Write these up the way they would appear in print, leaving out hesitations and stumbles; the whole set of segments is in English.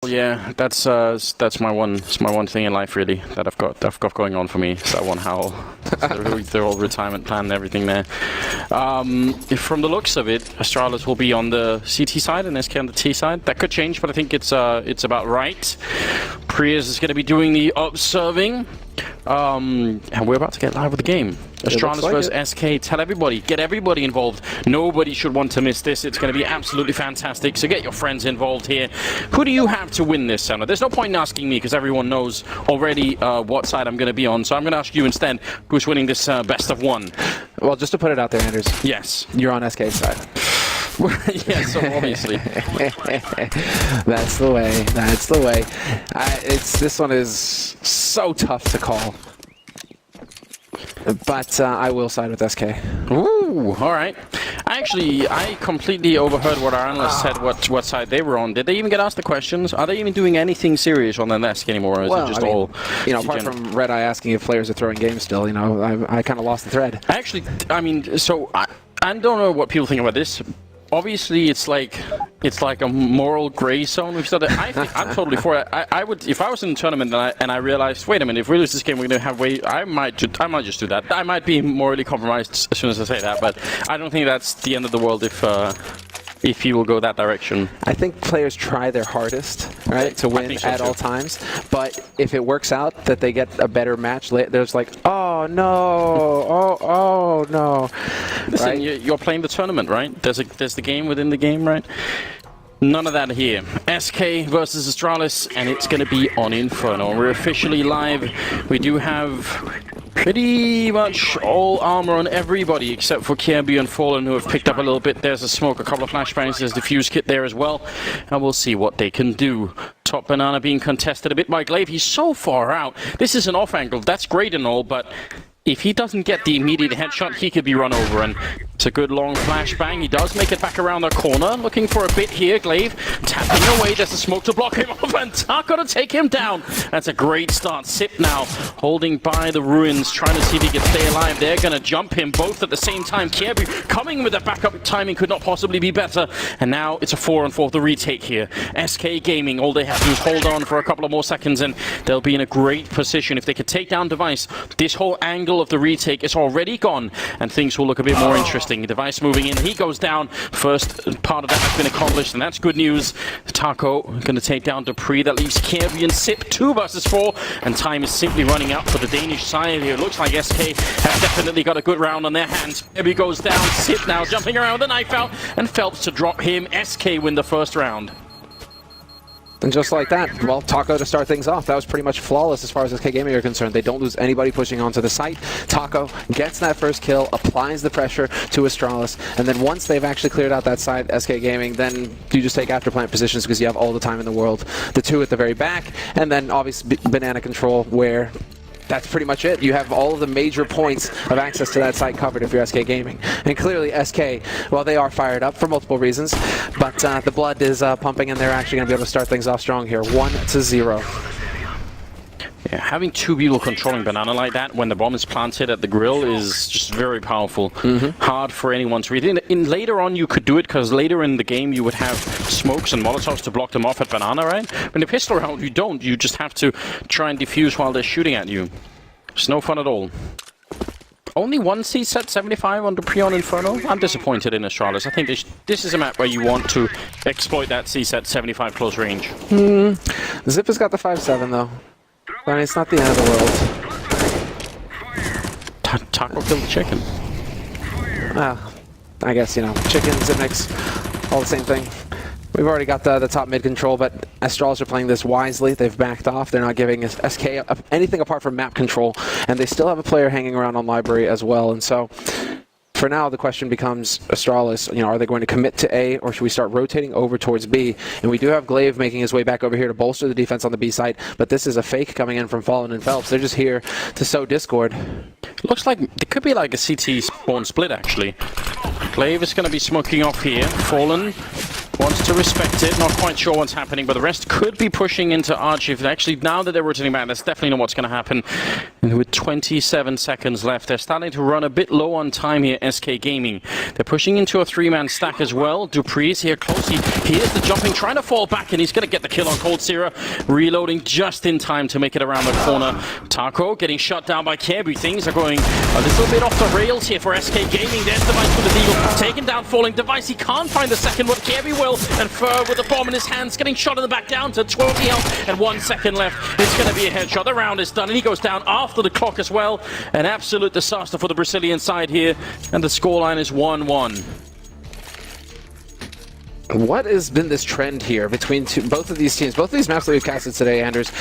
yeah, that's my one thing in life really that I've got going on for me. It's that one howl. The whole retirement plan and everything there. From the looks of it, Astralis will be on the CT side and SK on the T side. That could change, but I think it's about right. Prius is going to be doing the observing. And we're about to get live with the game. Astralis versus SK. Tell everybody, get everybody involved. Nobody should want to miss this. It's going to be absolutely fantastic. So get your friends involved here. Who do you have to win this, Sandra? There's no point in asking me because everyone knows already what side I'm going to be on. So I'm going to ask you instead, who's winning this best of one? Well, just to put it out there, Anders. Yes. You're on SK's side. Yeah, so obviously. That's the way. That's the way. This one is so tough to call. But I will side with SK. Ooh, all right. I completely overheard what our analysts said, what side they were on. Did they even get asked the questions? Are they even doing anything serious on the SK anymore, or is it just all... You know, apart from Red Eye asking if players are throwing games still, you know, I kind of lost the thread. Actually, I mean, so I don't know what people think about this. Obviously, it's like a moral gray zone. We've said that. I'm totally for it. I would, if I was in a tournament and I realized, wait a minute, if we lose this game, we're going to have I might just do that. I might be morally compromised as soon as I say that, but I don't think that's the end of the world if you will go that direction. I think players try their hardest, right, to win at all times. But if it works out that they get a better match, there's like, oh no, oh no. Listen, right? You're playing the tournament, right? There's the game within the game, right? None of that here. SK versus Astralis, and it's going to be on Inferno. We're officially live. We do have pretty much all armor on everybody except for Kirby and Fallen, who have picked up a little bit. There's a smoke, a couple of flashbangs, there's the fuse kit there as well, and we'll see what they can do. Top Banana being contested a bit by Glaive. He's so far out. This is an off angle. That's great and all, but if he doesn't get the immediate headshot, he could be run over, and it's a good long flashbang. He does make it back around the corner, looking for a bit here. Glaive tapping away. There's a smoke to block him off, and Taco to take him down. That's a great start. Sip now holding by the ruins, trying to see if he can stay alive. They're going to jump him both at the same time. Kirby coming with the backup timing could not possibly be better. And now it's a 4-on-4, the retake here. SK Gaming, all they have to do is hold on for a couple of more seconds, and they'll be in a great position. If they could take down Device, this whole angle of the retake is already gone, and things will look a bit more interesting. Device moving in, he goes down. First part of that has been accomplished, and that's good news. Taco going to take down Dupree. That leaves Kirby and Sip 2 versus 4, and time is simply running out for the Danish side here. It looks like SK have definitely got a good round on their hands. Kirby goes down. Sip now jumping around with the knife out, and Phelps to drop him. SK win the first round. And just like that, well, Taco to start things off. That was pretty much flawless as far as SK Gaming are concerned. They don't lose anybody pushing onto the site. Taco gets that first kill, applies the pressure to Astralis, and then once they've actually cleared out that side, SK Gaming, then you just take after plant positions because you have all the time in the world. The two at the very back, and then obviously banana control, where that's pretty much it. You have all of the major points of access to that site covered if you're SK Gaming. And clearly SK, well, they are fired up for multiple reasons, but the blood is pumping, and they're actually going to be able to start things off strong here. 1-0. Yeah, having two people controlling banana like that when the bomb is planted at the grill is just very powerful. Hard for anyone to read. Later on you could do it, because later in the game you would have smokes and molotovs to block them off at banana, right? But in the pistol round you don't. You just have to try and defuse while they're shooting at you. It's no fun at all. Only one CSAT 75 on Dupree on Inferno. I'm disappointed in Astralis. I think this is a map where you want to exploit that CSAT 75 close range. Zip has got the 5-7 though. I mean, it's not the end of the world. Taco killed the chicken. I guess, you know, chicken, Zipnix, all the same thing. We've already got the top mid control, but Astralis are playing this wisely. They've backed off. They're not giving SK anything apart from map control, and they still have a player hanging around on library as well. And so, for now, the question becomes, Astralis, you know, are they going to commit to A, or should we start rotating over towards B? And we do have Glaive making his way back over here to bolster the defense on the B side, but this is a fake coming in from Fallen and Phelps. They're just here to sow discord. Looks like it could be like a CT spawn split, actually. Glaive is going to be smoking off here. Fallen wants to respect it. Not quite sure what's happening, but the rest could be pushing into Arch. If actually, now that they're rotating back, that's definitely not what's going to happen. And with 27 seconds left, they're starting to run a bit low on time here, SK Gaming. They're pushing into a three-man stack as well. Dupree's here close. He hears the jumping, trying to fall back, and he's going to get the kill on Cold Sierra. Reloading just in time to make it around the corner. Taco getting shut down by Kirby. Things are going a little bit off the rails here for SK Gaming. There's Device with the deal. Taken down, falling Device. He can't find the second one. Kirby will. And Fur with the bomb in his hands, getting shot in the back down to 12 health and 1 second left. It's going to be a headshot. The round is done, and he goes down after the clock as well. An absolute disaster for the Brazilian side here, and the scoreline is 1-1. What has been this trend here between both of these teams? Both of these maps that we've casted today, Anders,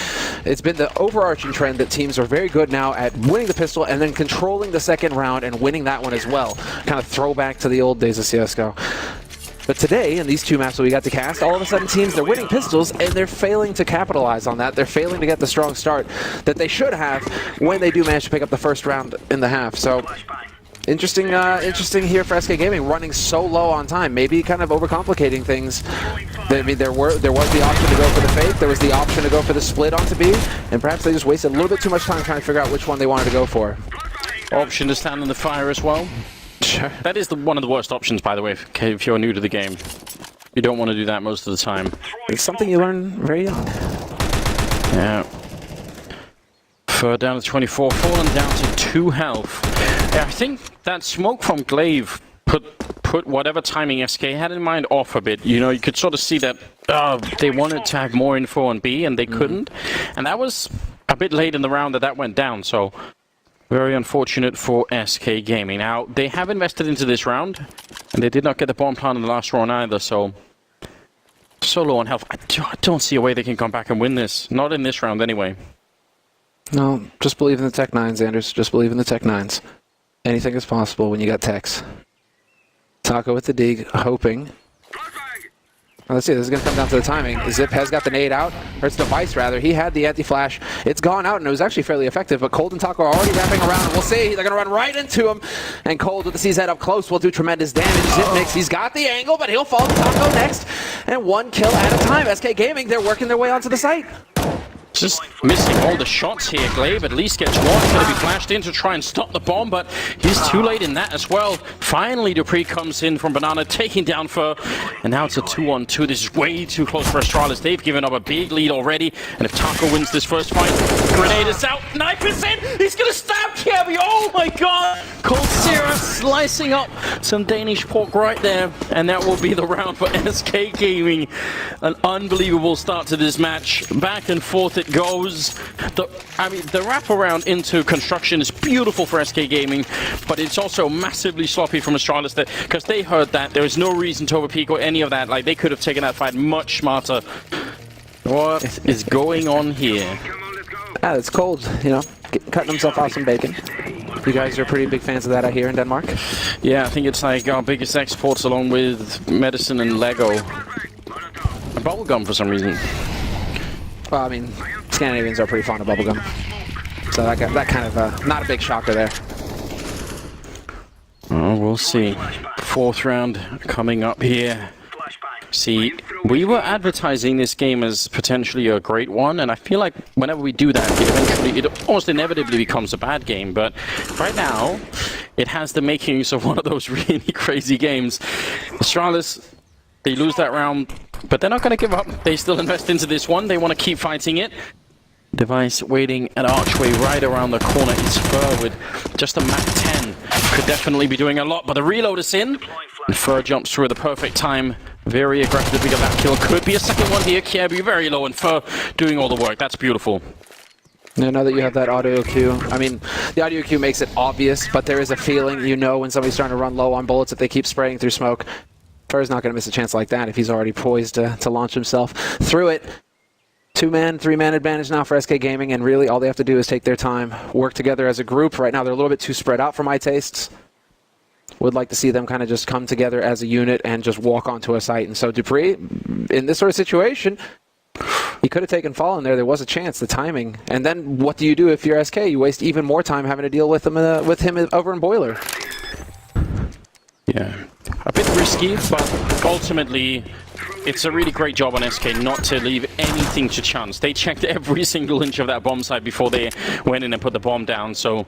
it's been the overarching trend that teams are very good now at winning the pistol and then controlling the second round and winning that one as well. Kind of throwback to the old days of CSGO. But today, in these two maps that we got to cast, all of a sudden teams, they're winning pistols, and they're failing to capitalize on that. They're failing to get the strong start that they should have when they do manage to pick up the first round in the half. So, interesting here for SK Gaming, running so low on time. Maybe kind of overcomplicating things. I mean, there was the option to go for the fake, there was the option to go for the split onto B, and perhaps they just wasted a little bit too much time trying to figure out which one they wanted to go for. Option to stand in the fire as well. Sure. That is one of the worst options, by the way, if you're new to the game. You don't want to do that most of the time. It's something you learn very young. Yeah. Fur down to 24, fallen down to 2 health. Yeah, I think that smoke from Glaive put whatever timing SK had in mind off a bit. You know, you could sort of see that they wanted to have more info on B, and they couldn't. And that was a bit late in the round that went down, so... Very unfortunate for SK Gaming. Now, they have invested into this round, and they did not get the bomb plant in the last round either, so low on health. I don't see a way they can come back and win this. Not in this round, anyway. No, just believe in the Tech 9s, Anders. Just believe in the Tech 9s. Anything is possible when you got techs. Taco with the dig, hoping. Let's see, this is going to come down to the timing. Zip has got the nade out, or it's Device rather. He had the anti-flash. It's gone out, and it was actually fairly effective, but Cold and Taco are already wrapping around, and we'll see. They're going to run right into him, and Cold with the CZ up close will do tremendous damage. Zip Mix, he's got the angle, but he'll fall to Taco next, and 1 kill at a time. SK Gaming, they're working their way onto the site. Just missing all the shots here. Glaive at least gets one. Going to be flashed in to try and stop the bomb, but he's too late in that as well. Finally, Dupree comes in from Banana, taking down Fur, and now it's a 2-on-2. This is way too close for Astralis. They've given up a big lead already, and if Taco wins this first fight, grenade is out. 9%! He's going to stab Kirby! Oh my god! Cold Sierra slicing up some Danish pork right there, and that will be the round for SK Gaming. An unbelievable start to this match. Back and forth it goes. The wraparound into construction is beautiful for SK Gaming, but it's also massively sloppy from Astralis because they heard that. There is no reason to overpeak or any of that. Like, they could have taken that fight much smarter. What is going on here? It's Cold, you know, cutting himself off some bacon. You guys are pretty big fans of that, I hear, in Denmark? Yeah, I think it's like our biggest exports along with medicine and Lego. And bubblegum for some reason. Well, I mean, Scandinavians are pretty fond of bubblegum. So that kind of, not a big shocker there. Oh, we'll see. 4th round coming up here. See, we were advertising this game as potentially a great one, and I feel like whenever we do that, it almost inevitably becomes a bad game. But right now, it has the makings of one of those really crazy games. Astralis, they lose that round, but they're not going to give up. They still invest into this one. They want to keep fighting it. Device waiting at Archway right around the corner. It's Fur with just a Mac 10. Could definitely be doing a lot, but the reload is in. And Fur jumps through at the perfect time. Very aggressive to pick up that kill. Could be a second one here. Kirby very low, and Fur doing all the work. That's beautiful. Yeah, now that you have that audio cue, I mean, the audio cue makes it obvious, but there is a feeling, you know, when somebody's starting to run low on bullets, if they keep spraying through smoke. Fur's not going to miss a chance like that if he's already poised to launch himself through it. 2-man, 3-man advantage now for SK Gaming, and really all they have to do is take their time, work together as a group. Right now they're a little bit too spread out for my tastes. Would like to see them kind of just come together as a unit and just walk onto a site. And so Dupree, in this sort of situation, he could have taken fall in there. There was a chance, the timing. And then what do you do if you're SK? You waste even more time having to deal with him over in Boiler. Yeah, a bit risky, but ultimately, it's a really great job on SK not to leave anything to chance. They checked every single inch of that bomb site before they went in and put the bomb down, so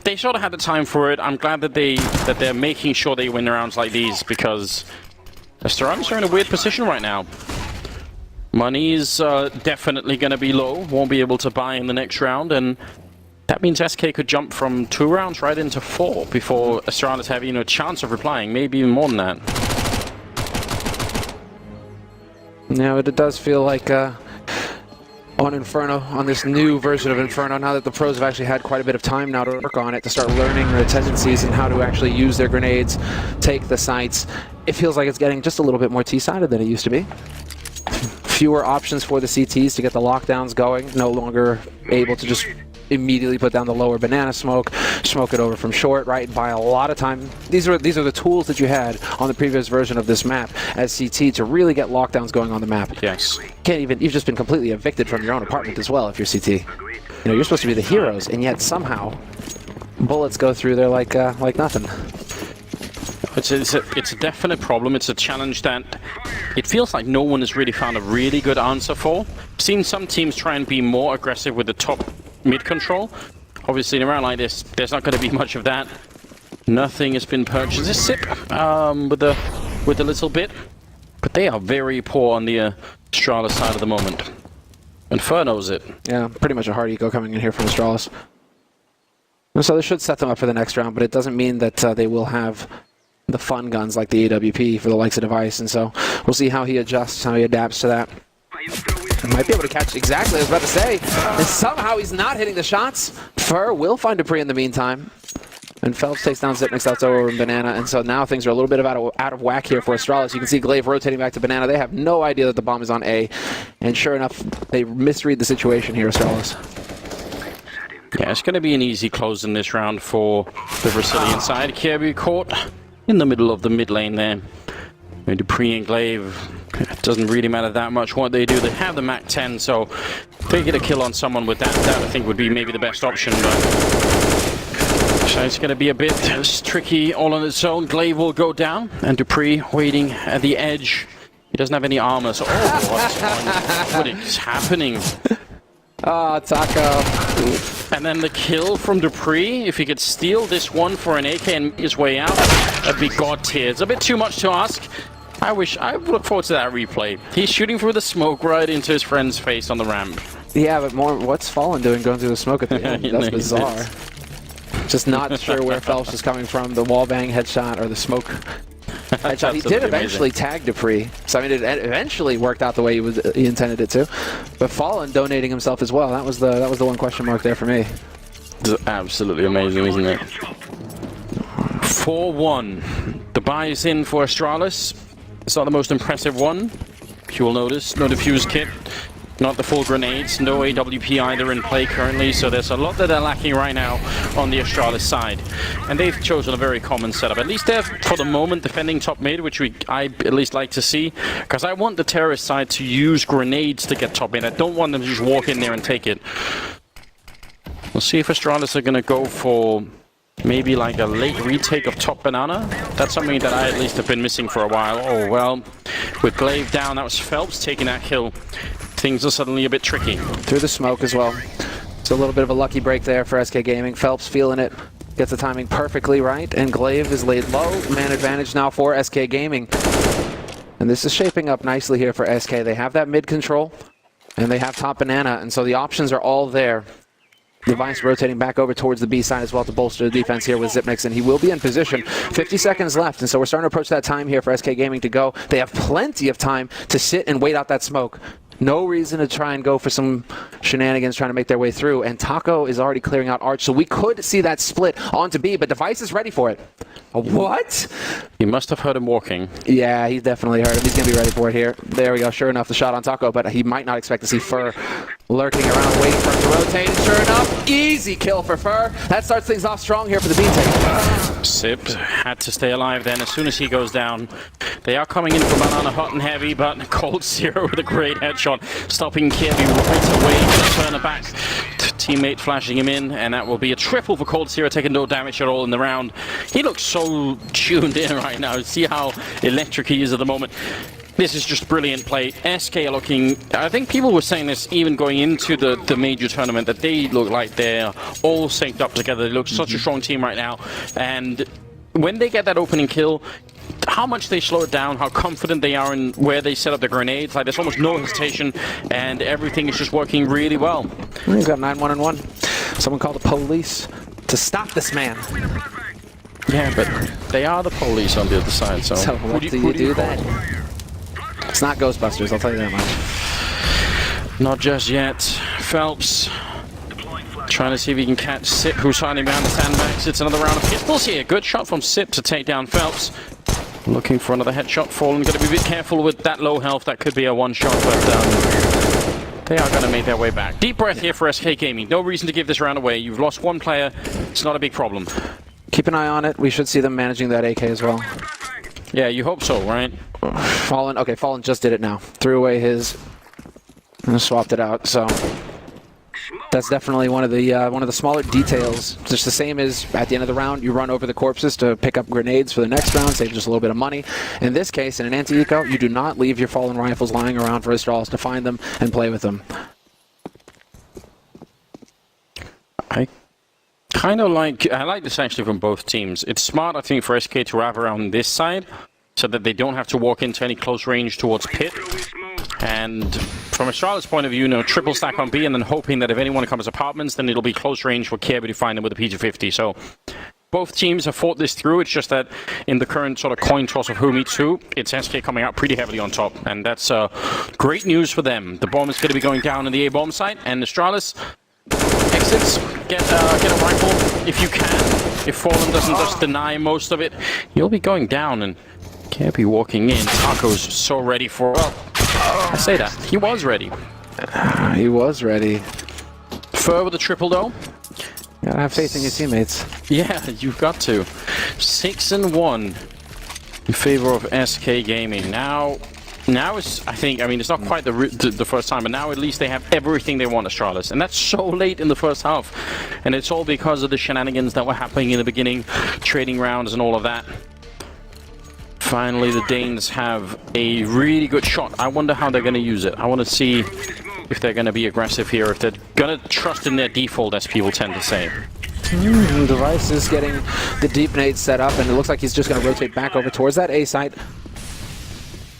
they sort of had the time for it. I'm glad that they're making sure they win rounds like these, because Astralis are in a weird position right now. Money is definitely going to be low, won't be able to buy in the next round, and that means SK could jump from 2 rounds right into 4 before Astralis have a chance of replying, maybe even more than that. Now it does feel like on Inferno, on this new version of Inferno, now that the pros have actually had quite a bit of time now to work on it, to start learning the tendencies and how to actually use their grenades, take the sites, it feels like it's getting just a little bit more T-sided than it used to be. Fewer options for the CTs to get the lockdowns going, no longer able to just immediately put down the lower banana smoke it over from short, right, and buy a lot of time. These are the tools that you had on the previous version of this map as CT to really get lockdowns going on the map. Yes. You've just been completely evicted from your own apartment as well if you're CT. You know, you're supposed to be the heroes, and yet somehow bullets go through there like nothing. It's a definite problem. It's a challenge that it feels like no one has really found a really good answer for. I've seen some teams try and be more aggressive with the top mid control. Obviously, in a round like this, there's not going to be much of that. Nothing has been purchased. This sip with a little bit, but they are very poor on the Astralis side at the moment. Inferno's it. Yeah, pretty much a hard eco coming in here from Astralis. And so this should set them up for the next round, but it doesn't mean that they will have the fun guns like the AWP for the likes of Device, and so we'll see how he adjusts, how he adapts to that. He might be able to catch exactly what I was about to say, and somehow he's not hitting the shots. Fur will find Dupree in the meantime, and Phelps takes down Zipnik's out over and Banana, and so now things are a little bit out of whack here for Astralis. You can see Glaive rotating back to Banana. They have no idea that the bomb is on A, and sure enough, they misread the situation here, Astralis. Yeah, it's going to be an easy close in this round for the Brazilian side. Kirby caught in the middle of the mid lane there. And Dupree and Glaive, it doesn't really matter that much what they do. They have the Mac 10, so if they get a kill on someone with that I think would be maybe the best option. But so it's going to be a bit tricky all on its own. Glaive will go down, and Dupree waiting at the edge. He doesn't have any armor, so what is happening? Oh, Taco. And then the kill from Dupree, if he could steal this one for an AK and make his way out, that'd be god tier. It's a bit too much to ask. I look forward to that replay. He's shooting through the smoke right into his friend's face on the ramp. Yeah, but what's Fallen doing going through the smoke at the end? That's bizarre. Just not sure where Phelps is coming from, the wallbang headshot or the smoke headshot. He did eventually tag Dupree, so I mean it eventually worked out the way he intended it to. But Fallen donating himself as well, that was the one question mark there for me. It's absolutely amazing, isn't it? 4-1. The buy is in for Astralis. It's not the most impressive one. You will notice, no defuse kit, not the full grenades, no AWP either in play currently, so there's a lot that they're lacking right now on the Astralis side. And they've chosen a very common setup. At least they're, for the moment, defending top mid, which I at least like to see, because I want the terrorist side to use grenades to get top mid. I don't want them to just walk in there and take it. We'll see if Astralis are going to go for maybe like a late retake of top banana. That's something that I at least have been missing for a while. Oh, well, with Glaive down, that was Phelps taking that kill. Things are suddenly a bit tricky. Through the smoke as well. It's a little bit of a lucky break there for SK Gaming. Phelps feeling it. Gets the timing perfectly right. And Glaive is laid low. Man advantage now for SK Gaming. And this is shaping up nicely here for SK. They have that mid control. And they have top banana. And so the options are all there. Device rotating back over towards the B side as well to bolster the defense here with Zipnik, and he will be in position. 50 seconds left, and so we're starting to approach that time here for SK Gaming to go. They have plenty of time to sit and wait out that smoke. No reason to try and go for some shenanigans trying to make their way through, and Taco is already clearing out Arch, so we could see that split onto B, but Device is ready for it. What? You must have heard him walking. Yeah, he definitely heard him. He's going to be ready for it here. There we go. Sure enough, the shot on Taco, but he might not expect to see Fur lurking around, waiting for him to rotate. Sure enough, easy kill for Fur. That starts things off strong here for the B-take. Sip had to stay alive then as soon as he goes down. They are coming in for Banana hot and heavy, but Cold Zero with a great headshot, stopping Kirby right away. Turn it back to teammate flashing him in, and that will be a triple for Cold Zero, taking no damage at all in the round. He looks so tuned in right now. See how electric he is at the moment. This is just brilliant play. SK are looking... I think people were saying this even going into the major tournament, that they look like they're all synced up together. They look such a strong team right now. And when they get that opening kill, how much they slow it down, how confident they are in where they set up the grenades. Like, there's almost no hesitation, and everything is just working really well. He's got 9-1-1. Someone called the police to stop this man. Yeah, but they are the police on the other side, so... So what do you do then? It's not Ghostbusters, I'll tell you that much. Not just yet. Phelps trying to see if he can catch Sip, who's hiding behind the sandbags. It's another round of pistols here. Good shot from Sip to take down Phelps. Looking for another headshot. Fallen, got to be a bit careful with that low health. That could be a one-shot, but they are going to make their way back. Deep breath here for SK Gaming. No reason to give this round away. You've lost one player. It's not a big problem. Keep an eye on it. We should see them managing that AK as well. Yeah, you hope so, right? Fallen, okay, Fallen just did it now. Threw away his and swapped it out, so that's definitely one of the smaller details. Just the same as at the end of the round, you run over the corpses to pick up grenades for the next round, save just a little bit of money. In this case, in an anti-eco, you do not leave your Fallen rifles lying around for Astralis to find them and play with them. I like this actually from both teams. It's smart, I think, for SK to wrap around this side so that they don't have to walk into any close range towards pit. And from Astralis' point of view, triple stack on B and then hoping that if anyone comes apartments, then it'll be close range for Kirby to find them with a PG-50. So both teams have fought this through. It's just that in the current sort of coin toss of who meets who, it's SK coming out pretty heavily on top. And that's great news for them. The bomb is going to be going down in the A-bomb site, and Astralis exits, get a rifle if you can. If Fallen doesn't just deny most of it, you'll be going down and can't be walking in. Taco's so ready for... Well, I say that. He was ready. He was ready. Fur with a triple though. Gotta have faith in your teammates. Yeah, you've got to. 6-1 in favor of SK Gaming. Now it's, I mean, it's not quite the first time, but now at least they have everything they want, Astralis. And that's so late in the first half. And it's all because of the shenanigans that were happening in the beginning, trading rounds and all of that. Finally, the Danes have a really good shot. I wonder how they're going to use it. I want to see if they're going to be aggressive here, if they're going to trust in their default, as people tend to say. Device is getting the deep nade set up, and it looks like he's just going to rotate back over towards that A site.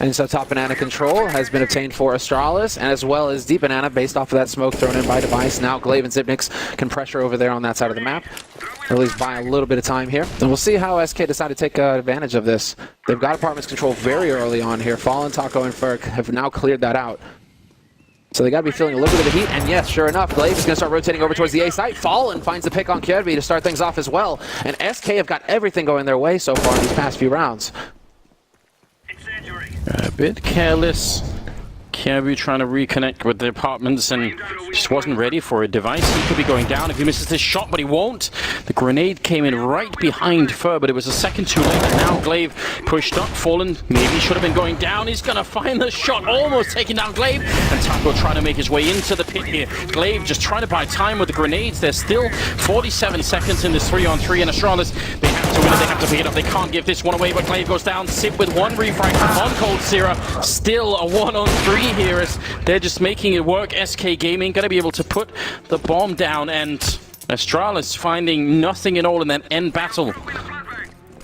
And so top banana control has been obtained for Astralis, and as well as deep banana based off of that smoke thrown in by Device. Now Glaive and Zipnix can pressure over there on that side of the map. Or at least buy a little bit of time here. And we'll see how SK decide to take advantage of this. They've got apartments control very early on here. Fallen, Taco, and Ferk have now cleared that out. So they got to be feeling a little bit of the heat. And yes, sure enough, Glaive is going to start rotating over towards the A site. Fallen finds the pick on Kirby to start things off as well. And SK have got everything going their way so far in these past few rounds. A bit careless. Kirby trying to reconnect with the apartments and just wasn't ready for a Device. He could be going down if he misses this shot, but he won't. The grenade came in right behind Fur, but it was a second too late. And now Glaive pushed up. Fallen maybe should have been going down. He's going to find the shot, almost taking down Glaive. And Taco trying to make his way into the pit here. Glaive just trying to buy time with the grenades. There's still 47 seconds in this 3-on-3, and Astralis, they have to win it, they have to pick it up. They can't give this one away, but Glaive goes down. Sip with one refractor on Cold Zero. Still a 1-on-3 here as they're just making it work. SK Gaming going to be able to put the bomb down, and Astralis finding nothing at all in that end battle.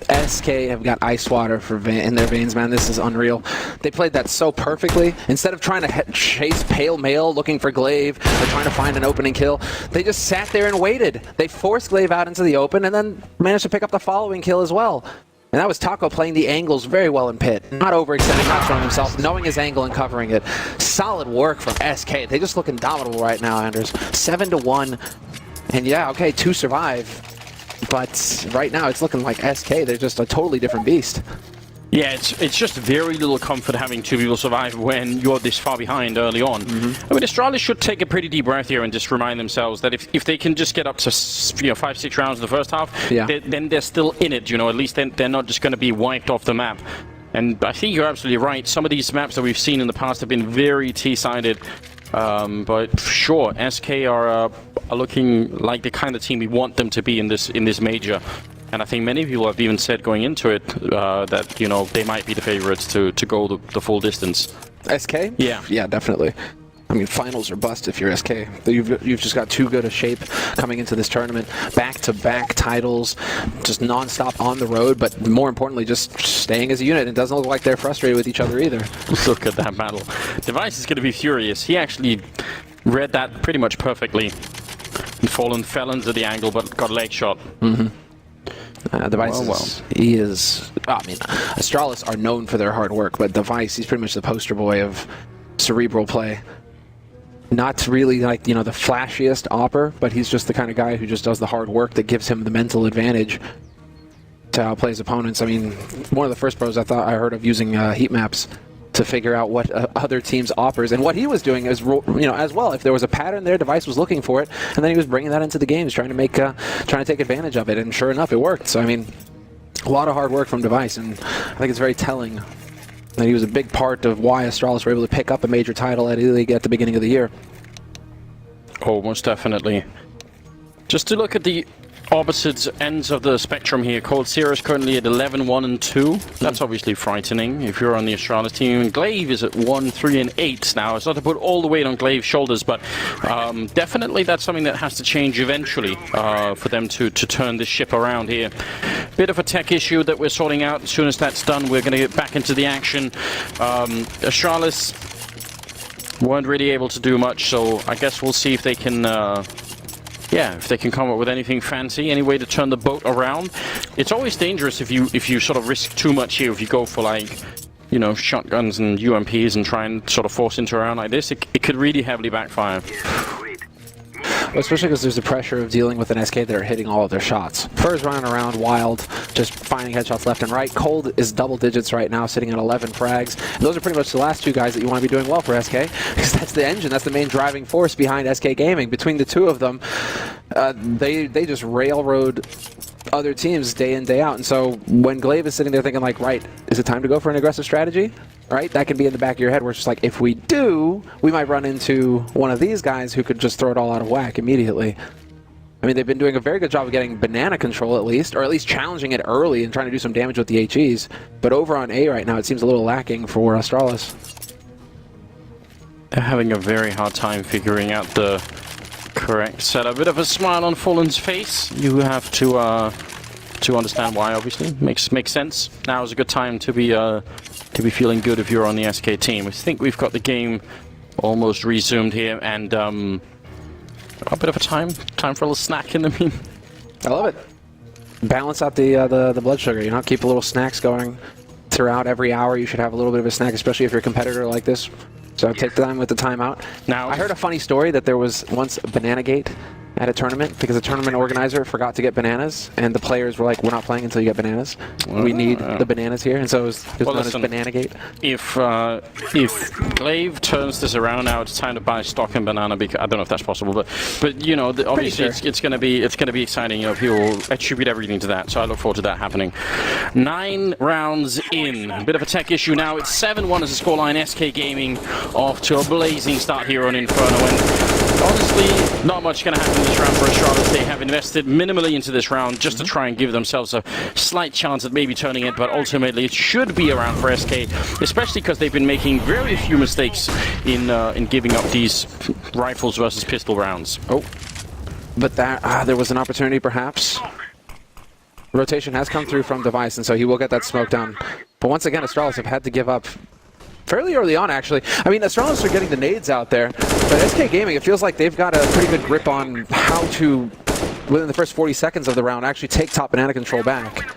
SK have got ice water in their veins, man. This is unreal. They played that so perfectly. Instead of trying to chase Pale Male looking for Glaive or trying to find an opening kill, they just sat there and waited. They forced Glaive out into the open and then managed to pick up the following kill as well. And that was Taco playing the angles very well in pit. Not overextending, not throwing himself, knowing his angle and covering it. Solid work from SK. They just look indomitable right now, Anders. 7-1. And yeah, okay, 2 survive. But right now it's looking like SK. They're just a totally different beast. Yeah, it's just very little comfort having 2 people survive when you're this far behind early on. I mean, Astralis should take a pretty deep breath here and just remind themselves that if they can just get up to 5-6 rounds in the first half, then they're still in it. At least they're not just going to be wiped off the map. And I think you're absolutely right. Some of these maps that we've seen in the past have been very T-sided. But sure, SK are looking like the kind of team we want them to be in this major. And I think many people have even said going into it that, you know, they might be the favorites to go the full distance. SK? Yeah. Yeah, definitely. I mean, finals or bust if you're SK. You've just got too good a shape coming into this tournament. Back-to-back titles, just non-stop on the road, but more importantly, just staying as a unit. It doesn't look like they're frustrated with each other either. Look at that battle. Device is going to be furious. He actually read that pretty much perfectly. Fallen fell into the angle, but got leg shot. Device he is... I mean, Astralis are known for their hard work, but Device, he's pretty much the poster boy of cerebral play. Not really like, you know, the flashiest opper, but he's just the kind of guy who just does the hard work that gives him the mental advantage to outplay his opponents. I mean, one of the first pros I heard of using heat maps to figure out what other teams oppers, and what he was doing is, you know, as well. If there was a pattern there, Device was looking for it, and then he was bringing that into the games, trying to take advantage of it, and sure enough, it worked. So I mean, a lot of hard work from Device, and I think it's very telling that he was a big part of why Astralis were able to pick up a major title at E-League at the beginning of the year. Oh, most definitely. Just to look at the opposite ends of the spectrum here, Cold Zero is currently at 11-1-2. That's obviously frightening if you're on the Astralis team. And Glaive is at 1-3-8 now. It's not to put all the weight on Glaive's shoulders, but definitely that's something that has to change eventually for them to turn this ship around here. Bit of a tech issue that we're sorting out. As soon as that's done, we're going to get back into the action. Astralis weren't really able to do much, so I guess we'll see if they can if they can come up with anything fancy, any way to turn the boat around. It's always dangerous if you sort of risk too much here. If you go for, like, you know, shotguns and UMPs and try and sort of force into a round like this, it could really heavily backfire. Well, especially because there's the pressure of dealing with an SK that are hitting all of their shots. Fur's running around wild, just finding headshots left and right. Cold is double digits right now, sitting at 11 frags. And those are pretty much the last two guys that you want to be doing well for SK, because that's the engine, that's the main driving force behind SK Gaming. Between the two of them, they just railroad other teams day in, day out. And so when Glaive is sitting there thinking, like, right, is it time to go for an aggressive strategy? Right? That can be in the back of your head where it's just like, if we do, we might run into one of these guys who could just throw it all out of whack immediately. I mean, they've been doing a very good job of getting banana control at least, or at least challenging it early and trying to do some damage with the HEs. But over on A right now, it seems a little lacking for Astralis. They're having a very hard time figuring out the correct setup. A bit of a smile on Fallen's face. You have to understand why, obviously. Makes sense. Now is a good time to be feeling good if you're on the SK team. I think we've got the game almost resumed here, and a bit of a time for a little snack in the mean. I love it. Balance out the blood sugar, you know, keep a little snacks going throughout every hour. You should have a little bit of a snack, especially if you're a competitor like this. So take the time with the timeout. Now, I heard a funny story that there was once a Banana-gate at a tournament because a tournament organizer forgot to get bananas, and the players were like, "We're not playing until you get bananas. We need the bananas here." And so it was known as Banana-gate. If Glaive turns this around now, it's time to buy stock in banana. Because I don't know if that's possible, but you know, obviously sure. it's going to be exciting. You know, people attribute everything to that. So I look forward to that happening. 9 rounds in, a bit of a tech issue now. It's 7-1 as a scoreline. SK Gaming off to a blazing start here on Inferno, and honestly, not much going to happen this round for Astralis. They have invested minimally into this round just to try and give themselves a slight chance at maybe turning it, but ultimately it should be around for SK, especially because they've been making very few mistakes in giving up these rifles versus pistol rounds. Oh, but that there was an opportunity perhaps. Rotation has come through from Device, and so he will get that smoke down. But once again, Astralis have had to give up fairly early on, actually. I mean, Astralis are getting the nades out there, but SK Gaming, it feels like they've got a pretty good grip on how to, within the first 40 seconds of the round, actually take top banana control back.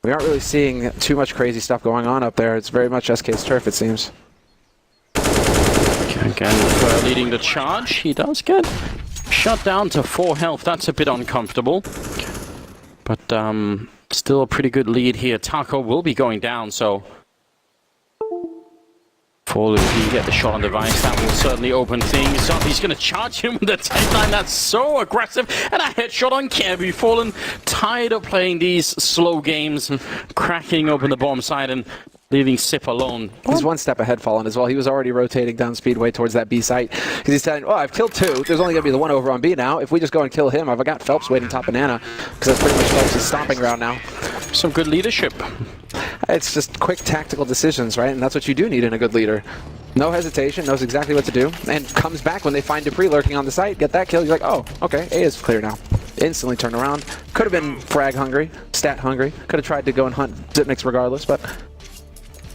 We aren't really seeing too much crazy stuff going on up there. It's very much SK's turf, it seems. Again, leading the charge, he does get shut down to 4 health. That's a bit uncomfortable, but still a pretty good lead here. Taco will be going down, so if he can get the shot on Device, that will certainly open things up. He's going to charge him with the takeline. That's so aggressive. And a headshot on Kirby. Fallen tired of playing these slow games, cracking open the bomb side. And leaving Sip alone. He's one step ahead Fallen as well. He was already rotating down Speedway towards that B site. Because he's saying, oh, I've killed 2. There's only going to be the 1 over on B now. If we just go and kill him, I've got Phelps waiting top banana. Because that's pretty much Phelps' stomping ground now. Some good leadership. It's just quick tactical decisions, right? And that's what you do need in a good leader. No hesitation, knows exactly what to do, and comes back when they find Dupree lurking on the site, get that kill, you're like, oh, okay, A is clear now. Instantly turn around. Could have been frag hungry, stat hungry. Could have tried to go and hunt Zipniks regardless, but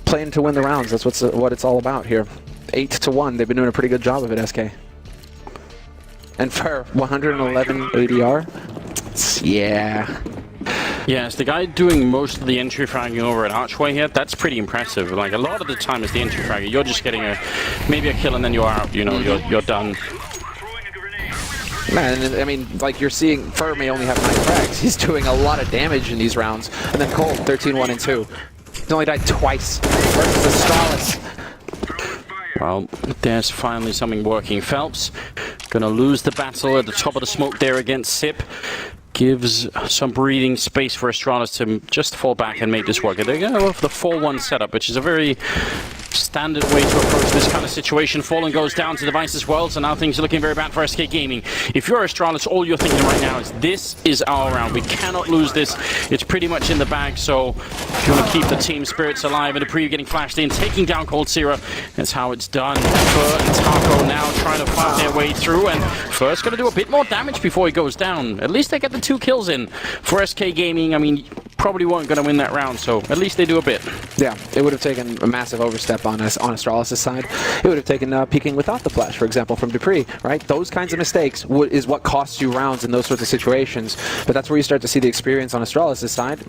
playing to win the rounds, that's what it's all about here. 8-1, they've been doing a pretty good job of it, SK. And for 111 ADR, yeah. Yes, the guy doing most of the entry fragging over at Archway here, that's pretty impressive. Like, a lot of the time it's the entry fragger. You're just getting maybe a kill and then you're out, you know, you're done. Man, I mean, like you're seeing, Fur may only have 9 frags. He's doing a lot of damage in these rounds. And then Cold, 13-1 and 2. He's only died twice versus Astralis. Well, there's finally something working. Phelps gonna lose the battle at the top of the smoke there against Sip. Gives some breathing space for Astralis to just fall back and make this work. They're going to go for the 4-1 setup, which is a very standard way to approach this kind of situation. Fallen goes down to Device as well, so now things are looking very bad for SK Gaming. If you're Astralis, all you're thinking right now is this is our round. We cannot lose this. It's pretty much in the bag, so if you want to keep the team spirits alive, and Dupree getting flashed in, taking down Cold Sierra, that's how it's done. Fur and Taco now trying to fight their way through, and Fur's going to do a bit more damage before he goes down. At least they get the 2 kills in for SK Gaming. I mean, probably weren't going to win that round, so at least they do a bit. Yeah, it would have taken a massive overstep on Astralis' side. It would have taken peeking without the flash, for example, from Dupree, right? Those kinds of mistakes is what costs you rounds in those sorts of situations. But that's where you start to see the experience on Astralis' side.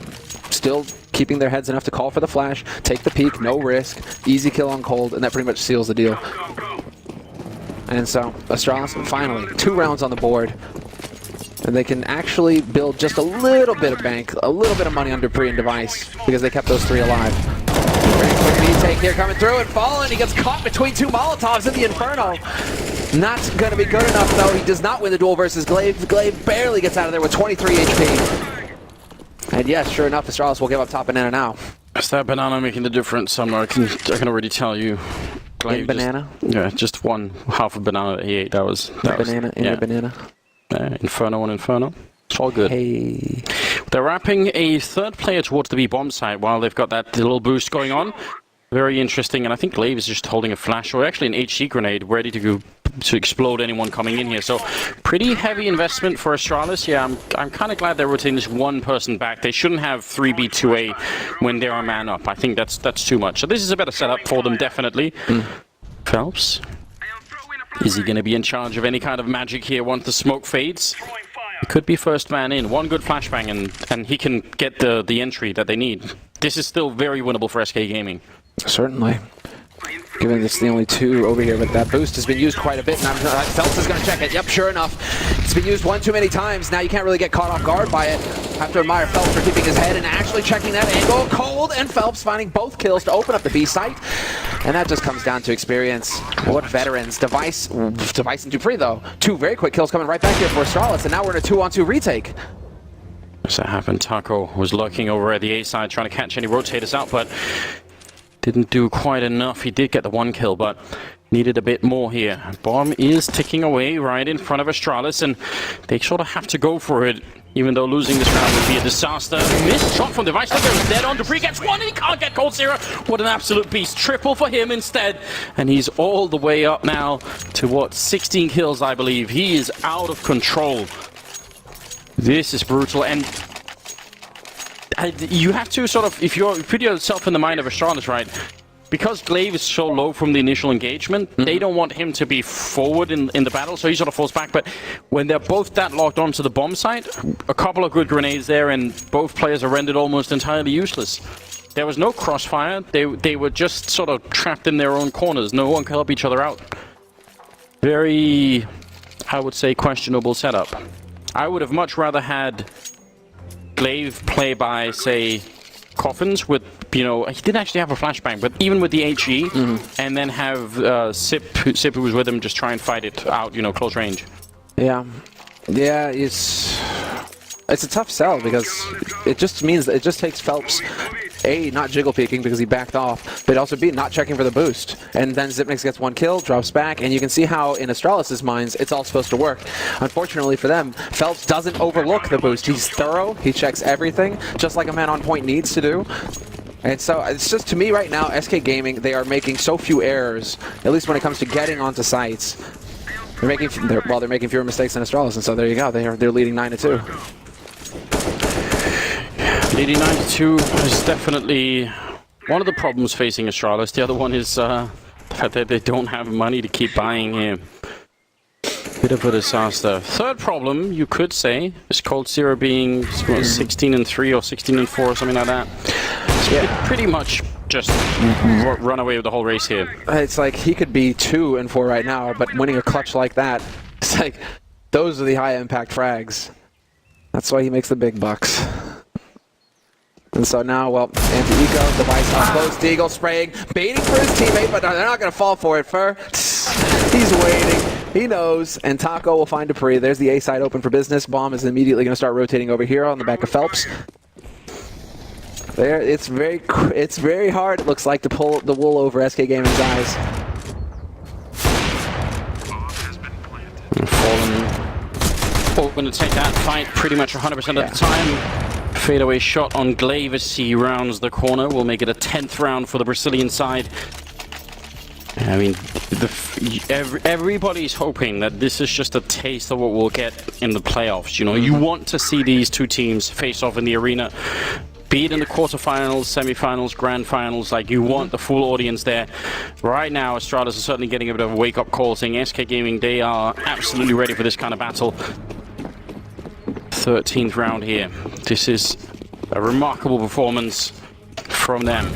Still keeping their heads enough to call for the flash, take the peek, no risk, easy kill on Cold, and that pretty much seals the deal. And so, Astralis, finally, 2 rounds on the board. And they can actually build just a little bit of bank, a little bit of money on Dupree and Device, because they kept those 3 alive. Very quick retake here coming through, and Fallen, he gets caught between 2 Molotovs in the Inferno. Not going to be good enough, though. He does not win the duel versus Glaive. Glaive barely gets out of there with 23 HP. And yes, sure enough, Astralis will give up top banana now. Is that banana making the difference somewhere? I can already tell you. Glaive banana? Just one half a banana that he ate. That was banana in a banana. Inferno on Inferno. It's all good. Hey. They're wrapping a 3rd player towards the B bomb site while they've got that little boost going on. Very interesting, and I think Glaive is just holding a flash, or actually an HC grenade, ready to go to explode anyone coming in here. So, pretty heavy investment for Astralis. Yeah, I'm kind of glad they're rotating this one person back. They shouldn't have 3B2A when they're a man up. I think that's too much. So this is a better setup for them, definitely. Phelps. Is he going to be in charge of any kind of magic here once the smoke fades? He could be first man in. One good flashbang and he can get the entry that they need. This is still very winnable for SK Gaming. Certainly. Given it's the only 2 over here, but that boost has been used quite a bit. And Phelps is going to check it. Yep, sure enough. It's been used one too many times. Now you can't really get caught off guard by it. Have to admire Phelps for keeping his head and actually checking that angle. Cold and Phelps finding both kills to open up the B site. And that just comes down to experience. What veterans. Device and Dupree, though. 2 very quick kills coming right back here for Astralis. And now we're in a 2-on-2 retake. As that happened, Taco was lurking over at the A side trying to catch any rotators out, but didn't do quite enough. He did get the 1 kill, but needed a bit more here. Bomb is ticking away right in front of Astralis, and they sort of have to go for it, even though losing this round would be a disaster. Missed shot from Device. Look, he's dead on. Dupree gets 1, and he can't get Cold Sierra. What an absolute beast. Triple for him instead, and he's all the way up now to, what, 16 kills, I believe. He is out of control. This is brutal, and you have to sort of, if you put yourself in the mind of Astralis, right, because Glaive is so low from the initial engagement, they don't want him to be forward in the battle, so he sort of falls back. But when they're both that locked onto the bomb site, a couple of good grenades there, and both players are rendered almost entirely useless. There was no crossfire. They were just sort of trapped in their own corners. No one could help each other out. Very, I would say, questionable setup. I would have much rather had Glaive play by, say, Coffins with, you know, he didn't actually have a flashbang, but even with the HE, and then have Sip, who was with him, just try and fight it out, you know, close range. Yeah. Yeah, it's a tough sell because it just means that it just takes Phelps A, not jiggle peeking because he backed off, but also B, not checking for the boost. And then Xyp9x gets one kill, drops back, and you can see how in Astralis' minds it's all supposed to work. Unfortunately for them, Phelps doesn't overlook the boost. He's thorough, he checks everything, just like a man on point needs to do. And so it's just, to me right now, SK Gaming, they are making so few errors, at least when it comes to getting onto sites. They're making fewer mistakes than Astralis, and so there you go. They're leading 9-2. Leading 9-2 is definitely one of the problems facing Astralis. The other one is the fact that they don't have money to keep buying here. Bit of a disaster. Third problem, you could say, is Cold Zero being 16-3 or 16-4 or something like that. Yeah, pretty much just run away with the whole race here. It's like he could be 2-4 right now, but winning a clutch like that, it's like those are the high impact frags. That's why he makes the big bucks. And so now, well, anti-eco, device up close, Deagle spraying, baiting for his teammate, but they're not going to fall for it. He's waiting. He knows, and Taco will find Dupree. There's the A side open for business. Bomb is immediately going to start rotating over here on the back of Phelps. There, it's very hard, it looks like, to pull the wool over SK Gaming's eyes. Fallen going to take that fight pretty much 100% of the time. Fadeaway shot on Glaive as he rounds the corner. Will make it a 10th round for the Brazilian side. I mean, everybody's hoping that this is just a taste of what we'll get in the playoffs. You know, you want to see these two teams face off in the arena. Be it in the quarterfinals, semifinals, grand finals, like you want the full audience there. Right now, Astralis is certainly getting a bit of a wake-up call, saying SK Gaming, they are absolutely ready for this kind of battle. 13th round here. This is a remarkable performance from them.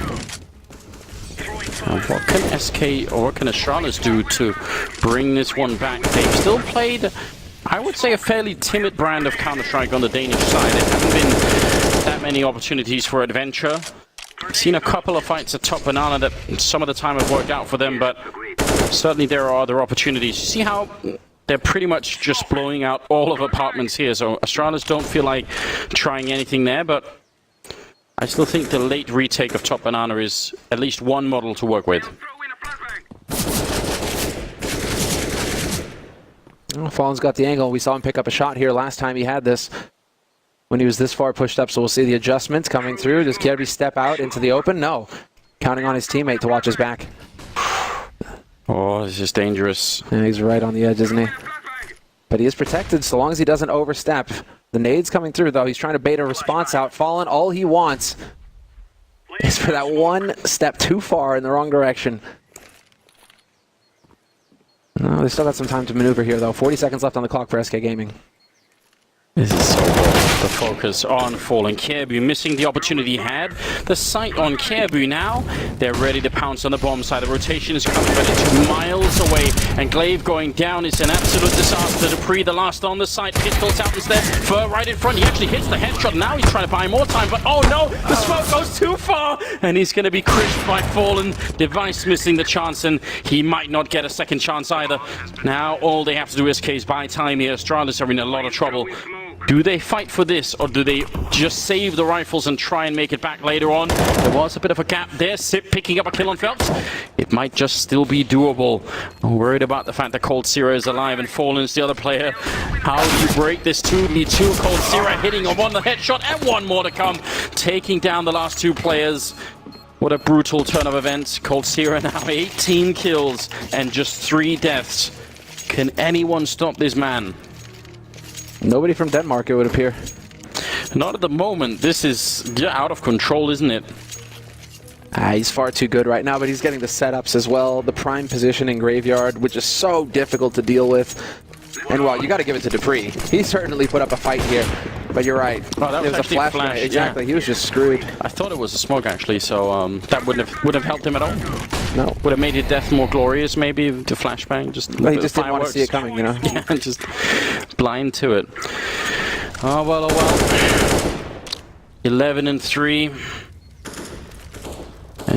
What can SK or what can Astralis do to bring this one back? They've still played, I would say, a fairly timid brand of Counter-Strike on the Danish side. There haven't been that many opportunities for adventure. Seen a couple of fights at Top Banana that some of the time have worked out for them, but certainly there are other opportunities. You see how they're pretty much just blowing out all of apartments here, so Astralis don't feel like trying anything there, but I still think the late retake of Top Banana is at least one model to work with. Well, Fallen's got the angle. We saw him pick up a shot here last time he had this, when he was this far pushed up, so we'll see the adjustments coming through. Does Kirby step out into the open? No. Counting on his teammate to watch his back. Oh, this is dangerous. Yeah, he's right on the edge, isn't he? But he is protected so long as he doesn't overstep. The nade's coming through, though. He's trying to bait a response out. Fallen, all he wants is for that one step too far in the wrong direction. No, they still got some time to maneuver here, though. 40 seconds left on the clock for SK Gaming. This is so good. The focus on Fallen. Kjaerbye missing the opportunity he had. The sight on Kjaerbye now. They're ready to pounce on the bomb side. The rotation is coming, but it's miles away. And Glaive going down is an absolute disaster. Dupree, the last on the side. Pistols out instead. Fur right in front. He actually hits the headshot. Now he's trying to buy more time, but oh no! The smoke goes too far! And he's going to be crisped by Fallen. Device missing the chance, and he might not get a second chance either. Now all they have to do is buy time here. Astralis are in a lot of trouble. Do they fight for this, or do they just save the rifles and try and make it back later on? There was a bit of a gap there. Zip picking up a kill on Phelps. It might just still be doable. I'm worried about the fact that Cold Zero is alive and Fallen is the other player. How do you break this 2v2? Cold Zero hitting on one headshot and one more to come. Taking down the last two players. What a brutal turn of events. Cold Zero now 18 kills and just 3 deaths. Can anyone stop this man? Nobody from Denmark, it would appear. Not at the moment. This is out of control, isn't it? He's far too good right now, but he's getting the setups as well. The prime position in Graveyard, which is so difficult to deal with. And well, you got to give it to Dupree. He certainly put up a fight here. But you're right. Oh, that was actually a flash. Exactly. Yeah. He was just screwed. I thought it was a smoke actually, so that wouldn't have helped him at all. No. Would have made his death more glorious, maybe, the flashbang. But he just didn't want to see it coming, you know. Yeah, just blind to it. Oh well, oh well. 11-3.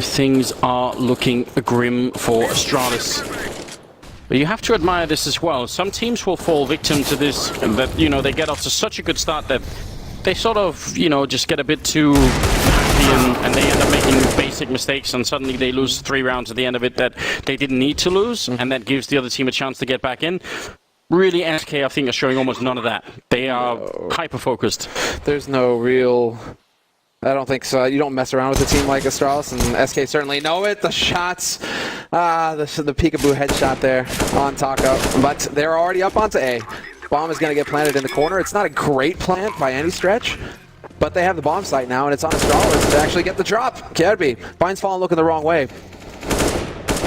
Things are looking grim for Astralis. But you have to admire this as well. Some teams will fall victim to this, and that, you know, they get off to such a good start that they sort of, you know, just get a bit too happy and they end up making basic mistakes, and suddenly they lose 3 rounds at the end of it that they didn't need to lose, and that gives the other team a chance to get back in. Really, SK, I think, are showing almost none of that. They are hyper-focused. There's no real... I don't think so. You don't mess around with a team like Astralis, and SK certainly know it. The shots, the peekaboo headshot there on Taco, but they're already up onto A. Bomb is going to get planted in the corner. It's not a great plant by any stretch, but they have the bomb site now, and it's on Astralis to actually get the drop. Kirby finds Fallen looking the wrong way.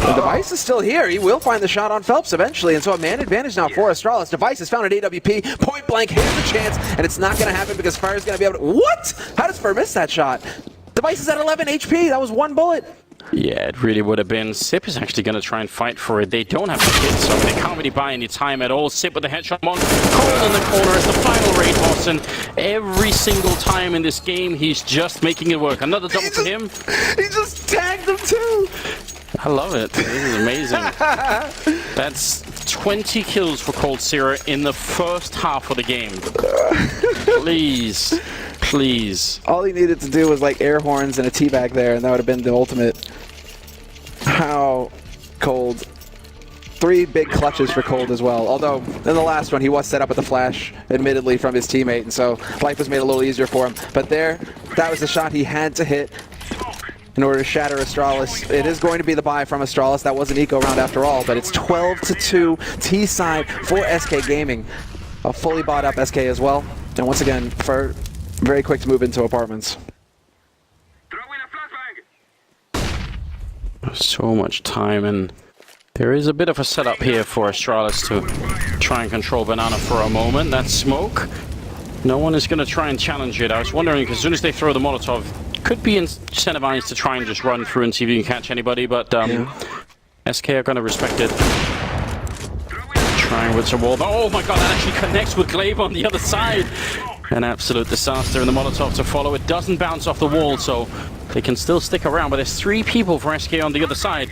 The Device is still here. He will find the shot on Phelps eventually, and so a man advantage now for Astralis. Device has found an AWP. Point blank, here's the chance, and it's not going to happen because Fire's going to be able to... What? How does Fur miss that shot? Device is at 11 HP. That was 1 bullet. Yeah, it really would have been. Sip is actually going to try and fight for it. They don't have the hit, so they can't really buy any time at all. Sip with the headshot on. Cole in the corner as the final raid boss, and every single time in this game, he's just making it work. Another double for him. He just tagged him too. I love it. This is amazing. That's 20 kills for Cold Zero in the first half of the game. Please. Please. All he needed to do was like air horns and a teabag there, and that would have been the ultimate. How Cold. 3 big clutches for Cold as well. Although, in the last one, he was set up with the flash, admittedly, from his teammate, and so life was made a little easier for him. But there, that was the shot he had to hit in order to shatter Astralis. It is going to be the buy from Astralis. That was an eco round after all, but it's 12-2 T-side for SK Gaming. A fully bought up SK as well. And once again, for very quick to move into apartments. So much time, and there is a bit of a setup here for Astralis to try and control Banana for a moment. That smoke, no one is going to try and challenge it. I was wondering, because as soon as they throw the Molotov, could be incentivized to try and just run through and see if you can catch anybody, but SK are going to respect it. Trying with some wall. Oh my god, that actually connects with Glaive on the other side. An absolute disaster, and the Molotov to follow. It doesn't bounce off the wall, so they can still stick around, but there's 3 people for SK on the other side.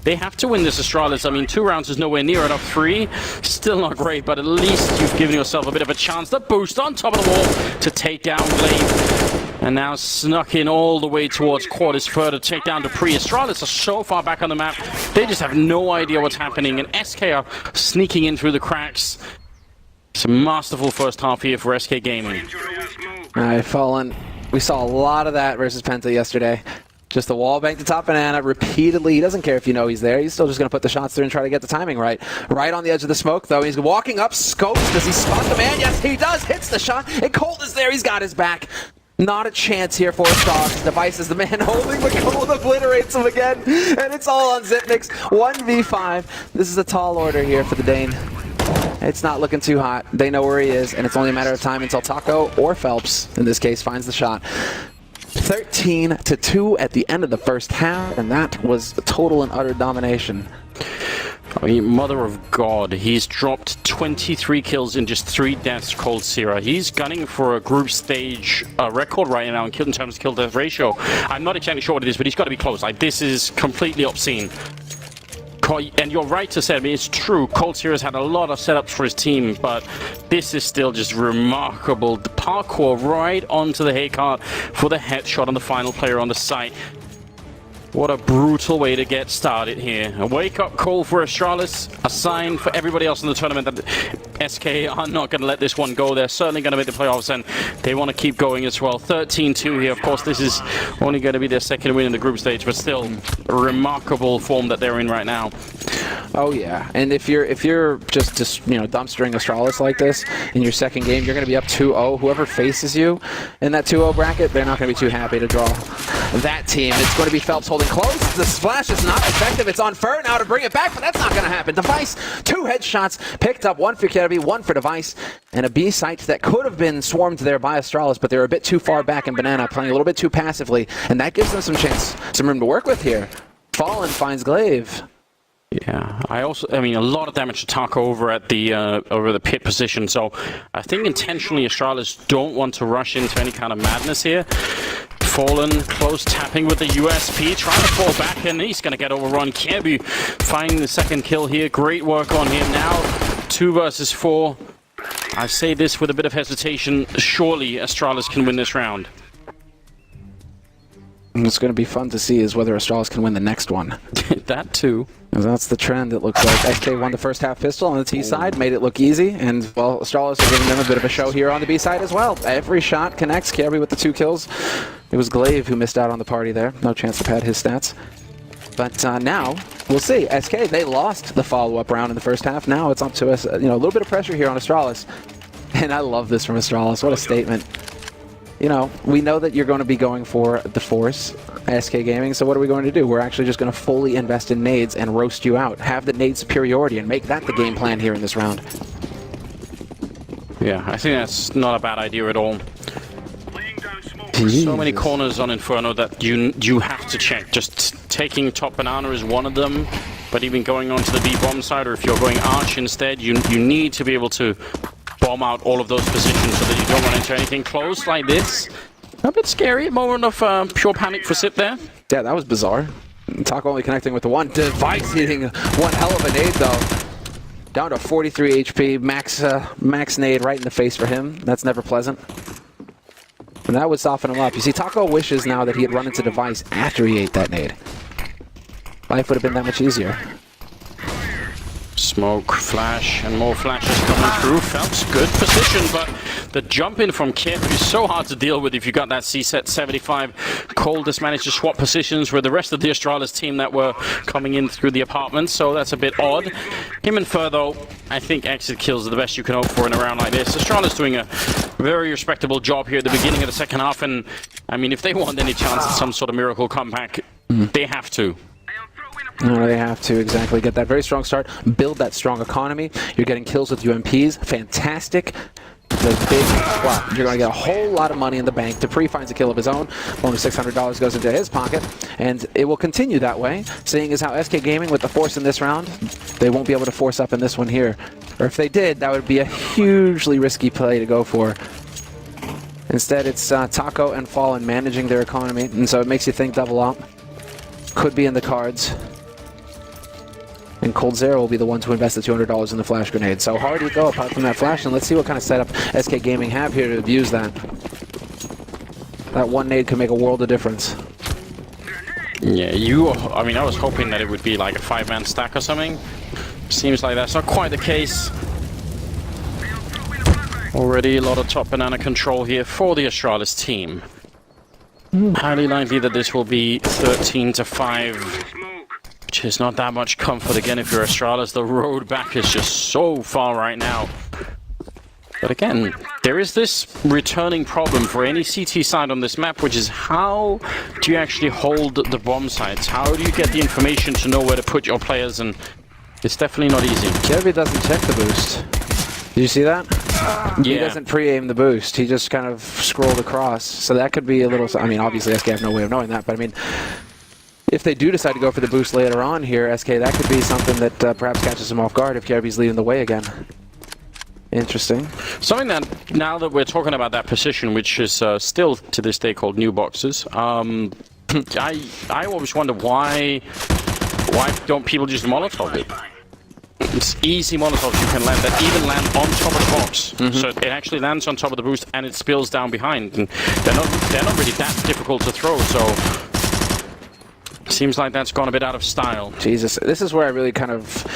They have to win this Astralis. I mean, 2 rounds is nowhere near enough. 3, still not great, but at least you've given yourself a bit of a chance. The boost on top of the wall to take down Glaive. And now snuck in all the way towards quarters further to take down Dupree. Astralis are so far back on the map, they just have no idea what's happening, and SK are sneaking in through the cracks. It's a masterful first half here for SK Gaming. Alright, Fallen. We saw a lot of that versus Penta yesterday. Just the wall bank to top Banana repeatedly. He doesn't care if you know he's there. He's still just going to put the shots through and try to get the timing right. Right on the edge of the smoke, though. He's walking up, scopes. Does he spot the man? Yes, he does. Hits the shot. And Colt is there. He's got his back. Not a chance here for Astralis. Device is the man holding the Colt, obliterates him again. And it's all on Zipnix. 1v5. This is a tall order here for the Dane. It's not looking too hot. They know where he is, and it's only a matter of time until Taco, or Phelps, in this case, finds the shot. 13-2 at the end of the first half, and that was total and utter domination. I mean, mother of God, he's dropped 23 kills in just 3 deaths, Cold Zero. He's gunning for a group stage record right now in terms of kill-death ratio. I'm not exactly sure what it is, but he's got to be close. Like, this is completely obscene. And you're right to say, I mean, it's true, Cold Zero's had a lot of setups for his team, but this is still just remarkable. The parkour right onto the hay cart for the headshot on the final player on the site. What a brutal way to get started here. A wake-up call for Astralis, a sign for everybody else in the tournament that SK are not going to let this one go. They're certainly going to make the playoffs, and they want to keep going as well. 13-2 here. Of course, this is only going to be their second win in the group stage, but still a remarkable form that they're in right now. Oh yeah, and if you're just you know, dumpstering Astralis like this in your second game, you're going to be up 2-0. Whoever faces you in that 2-0 bracket, they're not going to be too happy to draw that team. It's going to be Phelps holding close. The splash is not effective. It's on Fur now to bring it back, but that's not going to happen. Device, 2 headshots picked up, 1 for Kirby, 1 for Device, and a B site that could have been swarmed there by Astralis, but they're a bit too far back in Banana, playing a little bit too passively, and that gives them some room to work with here. Fallen finds Glaive. Yeah, I mean, a lot of damage to Taco over at the over the pit position, so I think intentionally Astralis don't want to rush into any kind of madness here. Fallen, close tapping with the USP, trying to fall back, and he's going to get overrun. Kebu finding the second kill here. Great work on him now. 2 versus 4. I say this with a bit of hesitation. Surely Astralis can win this round. what's going to be fun to see is whether Astralis can win the next one. That too. And that's the trend, it looks like. SK won the first half pistol on the T side, made it look easy, and, well, Astralis are giving them a bit of a show here on the B side as well. Every shot connects. Kirby with the 2 kills. It was Glaive who missed out on the party there. No chance to pad his stats. But now, we'll see. SK, they lost the follow-up round in the first half. Now it's up to us, a little bit of pressure here on Astralis. And I love this from Astralis. What a statement. We know that you're going to be going for the Force, SK Gaming, so what are we going to do? We're actually just going to fully invest in nades and roast you out. Have the nade superiority and make that the game plan here in this round. Yeah, I think that's not a bad idea at all. So many corners on Inferno that you have to check. Just taking top banana is one of them, but even going onto the B bomb side, or if you're going arch instead, you need to be able to bomb out all of those positions so that you don't run into anything close like this. A bit scary, moment of pure panic for Sip there. Yeah, that was bizarre. Taco only connecting with the one. Device hitting one hell of a nade though. Down to 43 HP, max nade right in the face for him. That's never pleasant. And that would soften him up. You see, Taco wishes now that he had run into Device after he ate that nade. Life would have been that much easier. Smoke, flash, and more flashes coming through. Phelps, good position, but the jump in from Kip is so hard to deal with if you got that C-set 75. Cole just managed to swap positions with the rest of the Astralis team that were coming in through the apartment, so that's a bit odd. Him and Fur, though, I think exit kills are the best you can hope for in a round like this. Astralis doing a very respectable job here at the beginning of the second half, and I mean, if they want any chance at some sort of miracle comeback, they have to. No, they have to, exactly. Get that very strong start, build that strong economy. You're getting kills with UMPs, fantastic. The big, wow, you're going to get a whole lot of money in the bank. Dupree finds a kill of his own. Only $600 goes into his pocket, and it will continue that way, seeing as how SK Gaming with the force in this round, they won't be able to force up in this one here. Or if they did, that would be a hugely risky play to go for. Instead, it's Taco and Fallen managing their economy, and so it makes you think double up. Could be in the cards. And Cold Zero will be the one to invest the $200 in the flash grenade. So hard you go apart from that flash, and let's see what kind of setup SK Gaming have here to abuse that. That one nade could make a world of difference. Yeah, I mean, I was hoping that it would be like a 5-man stack or something. Seems like that's not quite the case. Already a lot of top banana control here for the Astralis team. Highly likely that this will be 13-5. Which is not that much comfort again if you're Astralis. The road back is just so far right now. But again, there is this returning problem for any CT side on this map, which is how do you actually hold the bomb sites? How do you get the information to know where to put your players? And it's definitely not easy. Kirby doesn't check the boost. Did you see that? Yeah. He doesn't pre-aim the boost. He just kind of scrolled across. So that could be a little... I mean, obviously SK have no way of knowing that, but I mean... If they do decide to go for the boost later on here, SK, that could be something that perhaps catches them off guard if Kirby's leading the way again. Interesting. Something that, now that we're talking about that position, which is still to this day called new boxes, I always wonder why don't people just Molotov it? It's easy Molotovs you can land that even land on top of the box. So it actually lands on top of the boost and it spills down behind. And they're not really that difficult to throw, so... Seems like that's gone a bit out of style. Jesus, this is where I really kind of...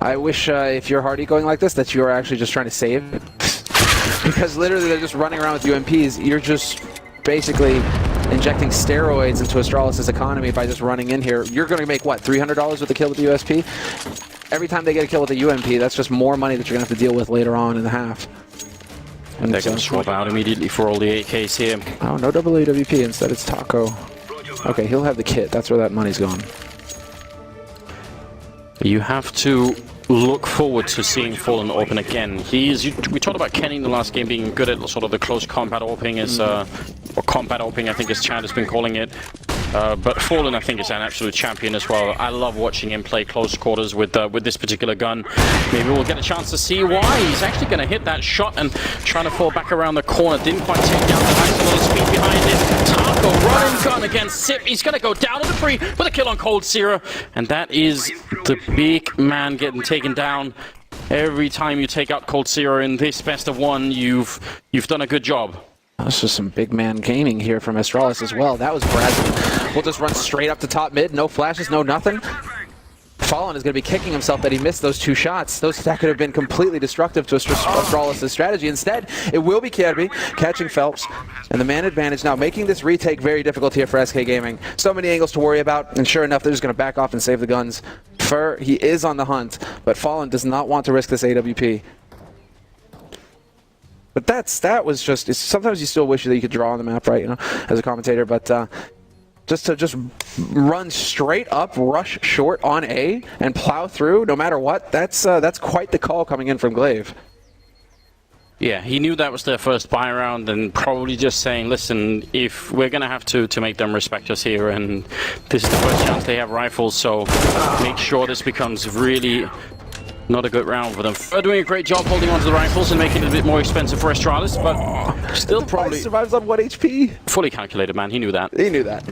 I wish if you're Hardy going like this, that you're actually just trying to save. Because literally they're just running around with UMPs. You're just basically injecting steroids into Astralis' economy by just running in here. You're going to make, what, $300 with a kill with the USP? Every time they get a kill with a UMP, that's just more money that you're going to have to deal with later on in the half. And they're going to swap out immediately for all the AKs here. Oh, no double AWP. Instead it's Taco. Okay, he'll have the kit. That's where that money's gone. You have to look forward to seeing Fallen open again. We talked about Kenny in the last game being good at sort of the close combat opening, or combat opening, I think as Chad has been calling it. But Fallen, I think, is an absolute champion as well. I love watching him play close quarters with this particular gun. Maybe we'll get a chance to see why. He's actually going to hit that shot and trying to fall back around the corner. Didn't quite take down the nice little speed behind it. Taco running gun against Sip. He's going to go down to the free with a kill on Cold Zero. And that is the big man getting taken down. Every time you take out Cold Zero in this best of one, you've done a good job. That's just some big man gaming here from Astralis as well. That was Brazil. We'll just run straight up to top mid. No flashes, no nothing. Fallen is going to be kicking himself that he missed those 2 shots. That could have been completely destructive to Astralis' strategy. Instead, it will be Kirby catching Phelps. And the man advantage now, making this retake very difficult here for SK Gaming. So many angles to worry about, and sure enough, they're just going to back off and save the guns. Fur, he is on the hunt, but Fallen does not want to risk this AWP. But that was just, sometimes you still wish that you could draw on the map, right, you know, as a commentator, but just to run straight up, rush short on A, and plow through, no matter what, that's quite the call coming in from Glaive. Yeah, he knew that was their first buy round, and probably just saying, listen, if we're going to have to make them respect us here, and this is the first chance they have rifles, so make sure this becomes really not a good round for them. They're doing a great job holding onto the rifles and making it a bit more expensive for Astralis, but still probably survives on 1 HP. Fully calculated, man. He knew that. He knew that.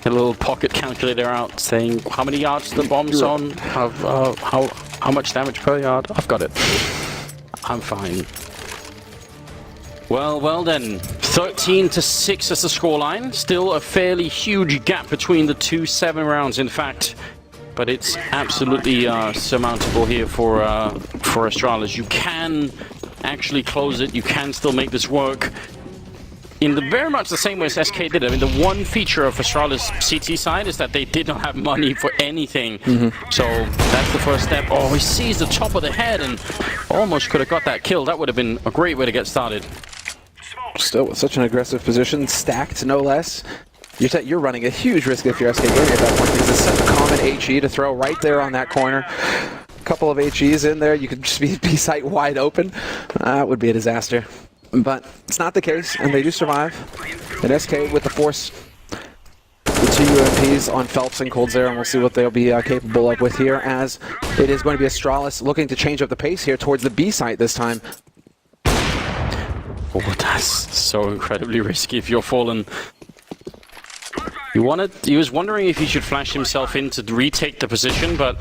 A little pocket calculator out saying how many yards the bomb's on, how much damage per yard. I've got it. I'm fine. Well then. 13-6 is the scoreline. Still a fairly huge gap between the 2 7 rounds, in fact. But it's absolutely surmountable here for Astralis. You can actually close it. You can still make this work in very much the same way as SK did. I mean, the one feature of Astralis CT side is that they did not have money for anything. So that's the first step. Oh, he sees the top of the head and almost could have got that kill. That would have been a great way to get started. Still with such an aggressive position, stacked no less. You're running a huge risk if you're SK Gaming at that point, because it's such a common HE to throw right there on that corner. A couple of HEs in there, you could just be sight wide open. That would be a disaster. But it's not the case, and they do survive. And SK with the force, the 2 UMPs on Phelps and Cold Zero, and we'll see what they'll be capable of with here, as it is going to be Astralis looking to change up the pace here towards the B site this time. Oh, that's so incredibly risky if you're Fallen. He was wondering if he should flash himself in to retake the position, but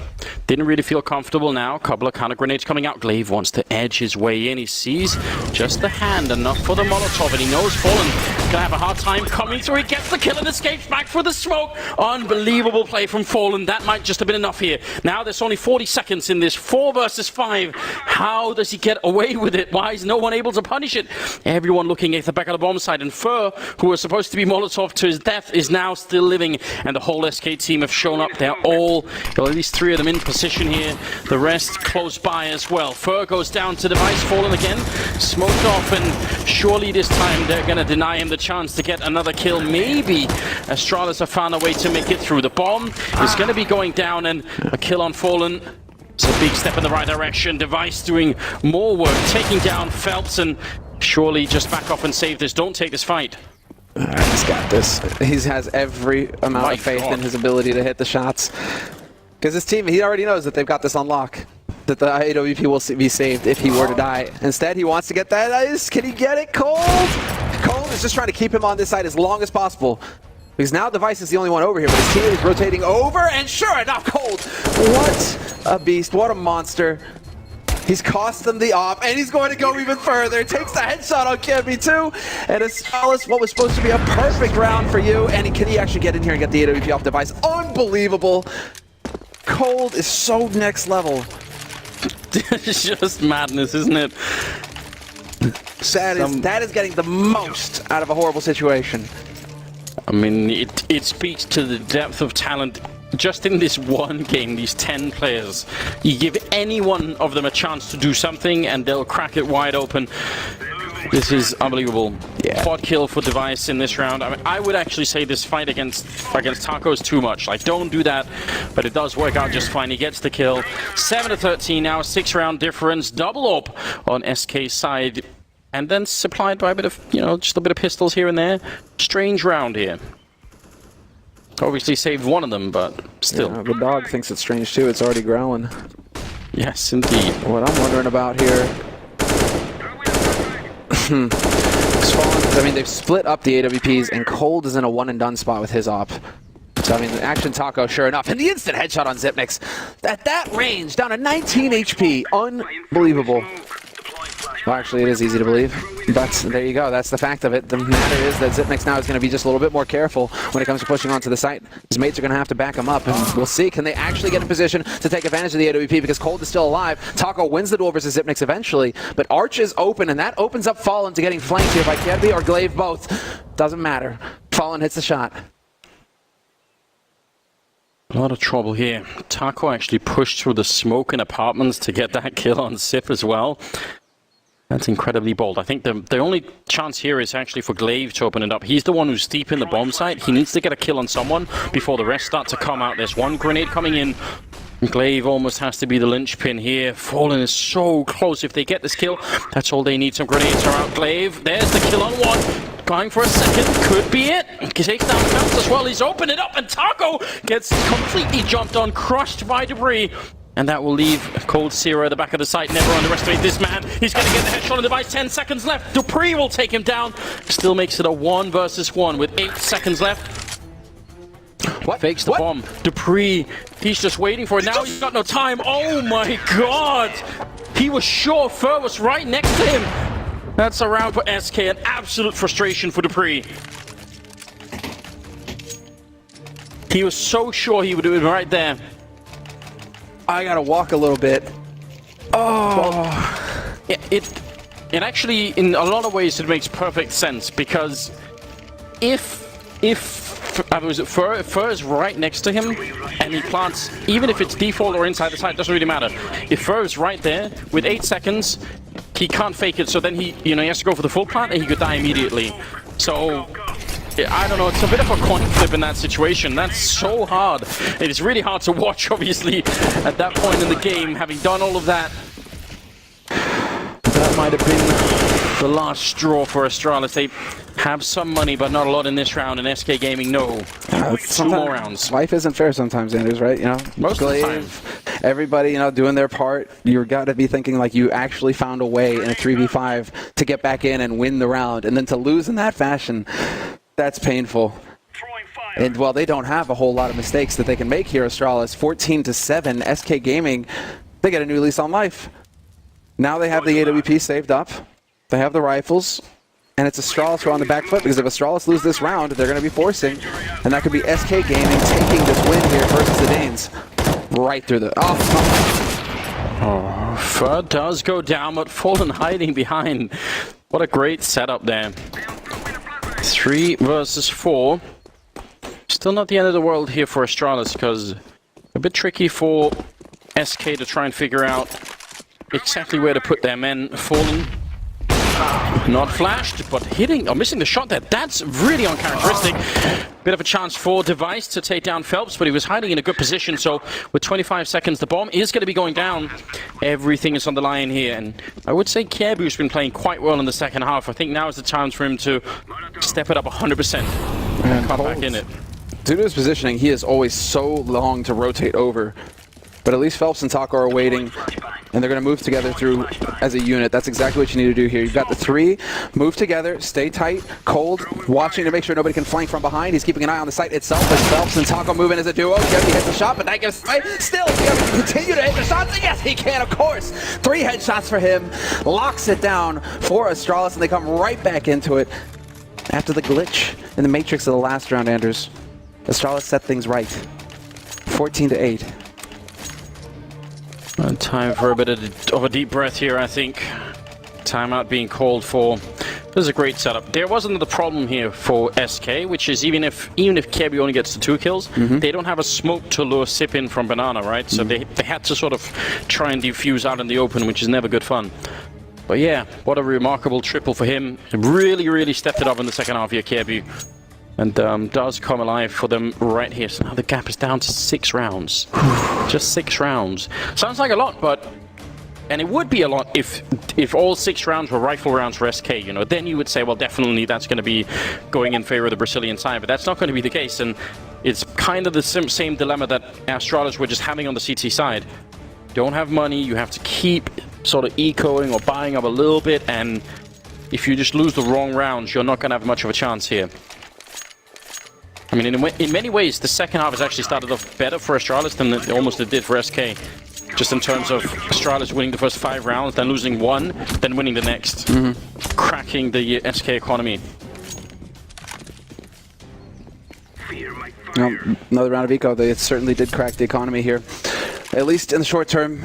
didn't really feel comfortable now. A couple of counter grenades coming out. Glaive wants to edge his way in. He sees just the hand, enough for the Molotov, and he knows Fallen gonna have a hard time coming through. He gets the kill and escapes back for the smoke. Unbelievable play from Fallen. That might just have been enough here. Now there's only 40 seconds in this 4 versus 5. How does he get away with it? Why is no one able to punish it? Everyone looking at the back of the bomb site, and Fur, who was supposed to be Molotov to his death, is now still living, and the whole SK team have shown up. They're all, well, at least 3 of them in position here. The rest close by as well. Fur goes down to device, Fallen again, smoked off, and surely this time they're going to deny him the chance to get another kill. Maybe Astralis have found a way to make it through. The bomb is going to be going down, and a kill on Fallen. It's a big step in the right direction. Device doing more work, taking down Phelps, and surely just back off and save this. Don't take this fight. He's got this. He has every amount of faith in his ability to hit the shots. Because his team, he already knows that they've got this on lock. That the AWP will be saved if he were to die. Instead, he wants to get that ice. Can he get it? Cold! Cold is just trying to keep him on this side as long as possible. Because now Device is the only one over here, but his team is rotating over, and sure enough, Cold! What a beast, what a monster. He's cost them the op, and he's going to go even further. Takes the headshot on Kirby too, and Astralis, what was supposed to be a perfect round for you, and can he actually get in here and get the AWP off Device? Unbelievable! Cold is so next level. It's just madness, isn't it? That is getting the most out of a horrible situation. I mean, it speaks to the depth of talent just in this one game, these 10 players. You give any one of them a chance to do something and they'll crack it wide open. This is unbelievable. Yeah. Quad kill for Device in this round. I mean, I would actually say this fight against Taco is too much. Like, don't do that, but it does work out just fine. He gets the kill. 7-13 now, 6-round difference. Double up on SK's side. And then supplied by a bit of, you know, just a bit of pistols here and there. Strange round here. Obviously saved one of them, but still. Yeah, the dog thinks it's strange too. It's already growling. Yes, indeed. What I'm wondering about here... I mean, they've split up the AWPs, and Cold is in a one-and-done spot with his op. So, I mean, action Taco, sure enough. And the instant headshot on Zipnix. At that range, down to 19 HP. Unbelievable. Well, actually, it is easy to believe. But there you go. That's the fact of it. The matter is that Xyp9x now is going to be just a little bit more careful when it comes to pushing onto the site. His mates are going to have to back him up, and we'll see. Can they actually get in position to take advantage of the AWP because Cold is still alive? Taco wins the duel versus Xyp9x eventually, but Arch is open, and that opens up Fallen to getting flanked here by Kirby or Glaive both. Doesn't matter. Fallen hits the shot. A lot of trouble here. Taco actually pushed through the smoke in apartments to get that kill on Sip as well. That's incredibly bold. I think the only chance here is actually for Glaive to open it up. He's the one who's deep in the bomb site. He needs to get a kill on someone before the rest start to come out. There's one grenade coming in. Glaive almost has to be the linchpin here. Fallen is so close. If they get this kill, that's all they need. Some grenades are out. Glaive, there's the kill on one. Going for a second, could be it. He takes down Phelps as well. He's opened it up, and Taco gets completely jumped on, crushed by debris. And that will leave Cold Zero at the back of the site. Never underestimate this man. He's going to get the headshot on the device. 10 seconds left. Dupree will take him down. Still makes it a 1 versus 1 with 8 seconds left. What? Fakes the bomb. Dupree, he's just waiting for it. Now he's got no time. Oh my god. He was sure Fur was right next to him. That's a round for SK. An absolute frustration for Dupree. He was so sure he would do it right there. I gotta walk a little bit. Oh. Well, it actually, in a lot of ways, it makes perfect sense because if Fur is right next to him and he plants, even if it's default or inside the site, doesn't really matter. If Fur is right there with 8 seconds, he can't fake it. So then he has to go for the full plant and he could die immediately. So. I don't know, it's a bit of a coin flip in that situation. That's so hard. It is really hard to watch, obviously, at that point in the game, having done all of that. That might have been the last straw for Astralis. They have some money, but not a lot in this round, and SK Gaming, no. 2 more rounds. Life isn't fair sometimes, Anders, right? Most of the time. Everybody, doing their part. You've got to be thinking like you actually found a way in a 3v5 to get back in and win the round, and then to lose in that fashion. That's painful. And while they don't have a whole lot of mistakes that they can make here, Astralis, 14-7, SK Gaming, they get a new lease on life. Now they have the AWP saved up. They have the rifles. And it's Astralis who are on the back foot, because if Astralis lose this round, they're going to be forcing. And that could be SK Gaming taking this win here versus the Danes. Right through the... Oh, Fur does go down, but Fallen hiding behind. What a great setup there. 3 versus 4. Still not the end of the world here for Astralis, because a bit tricky for SK to try and figure out exactly where to put their men. Fallen, not flashed, but hitting or missing the shot there. That's really uncharacteristic. Bit of a chance for Device to take down Phelps, but he was hiding in a good position. So with 25 seconds, the bomb is going to be going down. Everything is on the line here, and I would say Kjaerbye's been playing quite well in the second half. I think now is the chance for him to step it up 100% and come back in it. Due to his positioning, he is always so long to rotate over. But at least Phelps and Taco are waiting, and they're going to move together through as a unit. That's exactly what you need to do here. You've got the 3, move together, stay tight. Cold, watching to make sure nobody can flank from behind. He's keeping an eye on the site itself as Phelps and Taco move in as a duo. Kirby hits the shot, but that gives still Kirby can continue to hit the shots. Yes, he can, of course. 3 headshots for him. Locks it down for Astralis, and they come right back into it after the glitch in the Matrix of the last round, Anders. Astralis set things right. 14-8. Time for a bit of a deep breath here, I think. Timeout being called for. This is a great setup. There was another problem here for SK, which is even if Kjaerbye only gets the 2 kills, they don't have a smoke to lure Sip in from Banana, right? So they had to sort of try and defuse out in the open, which is never good fun. But yeah, what a remarkable triple for him. Really, really stepped it up in the second half here, Kjaerbye. And does come alive for them right here. So now the gap is down to 6 rounds. Just 6 rounds. Sounds like a lot, but... And it would be a lot if all 6 rounds were rifle rounds for SK, Then you would say, well, definitely that's going to be going in favor of the Brazilian side. But that's not going to be the case. And it's kind of the same dilemma that Astralis were just having on the CT side. Don't have money. You have to keep sort of ecoing or buying up a little bit. And if you just lose the wrong rounds, you're not going to have much of a chance here. I mean, in many ways, the second half has actually started off better for Astralis than it almost did for SK. just in terms of Astralis winning the first 5 rounds, then losing 1, then winning the next. Cracking the SK economy. Another round of eco. They certainly did crack the economy here. At least in the short term,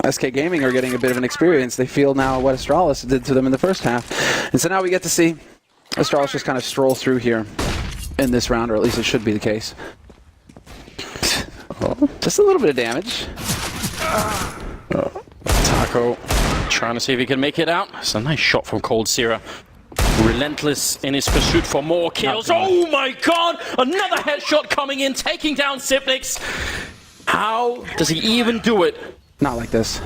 SK Gaming are getting a bit of an experience. They feel now what Astralis did to them in the first half. And so now we get to see Astralis just kind of stroll through here in this round, or at least it should be the case. Just a little bit of damage. Taco trying to see if he can make it out. It's a nice shot from Cold Sierra. Relentless in his pursuit for more kills. Oh my god! Another headshot coming in, taking down Zipnix. How does he even do it? Not like this.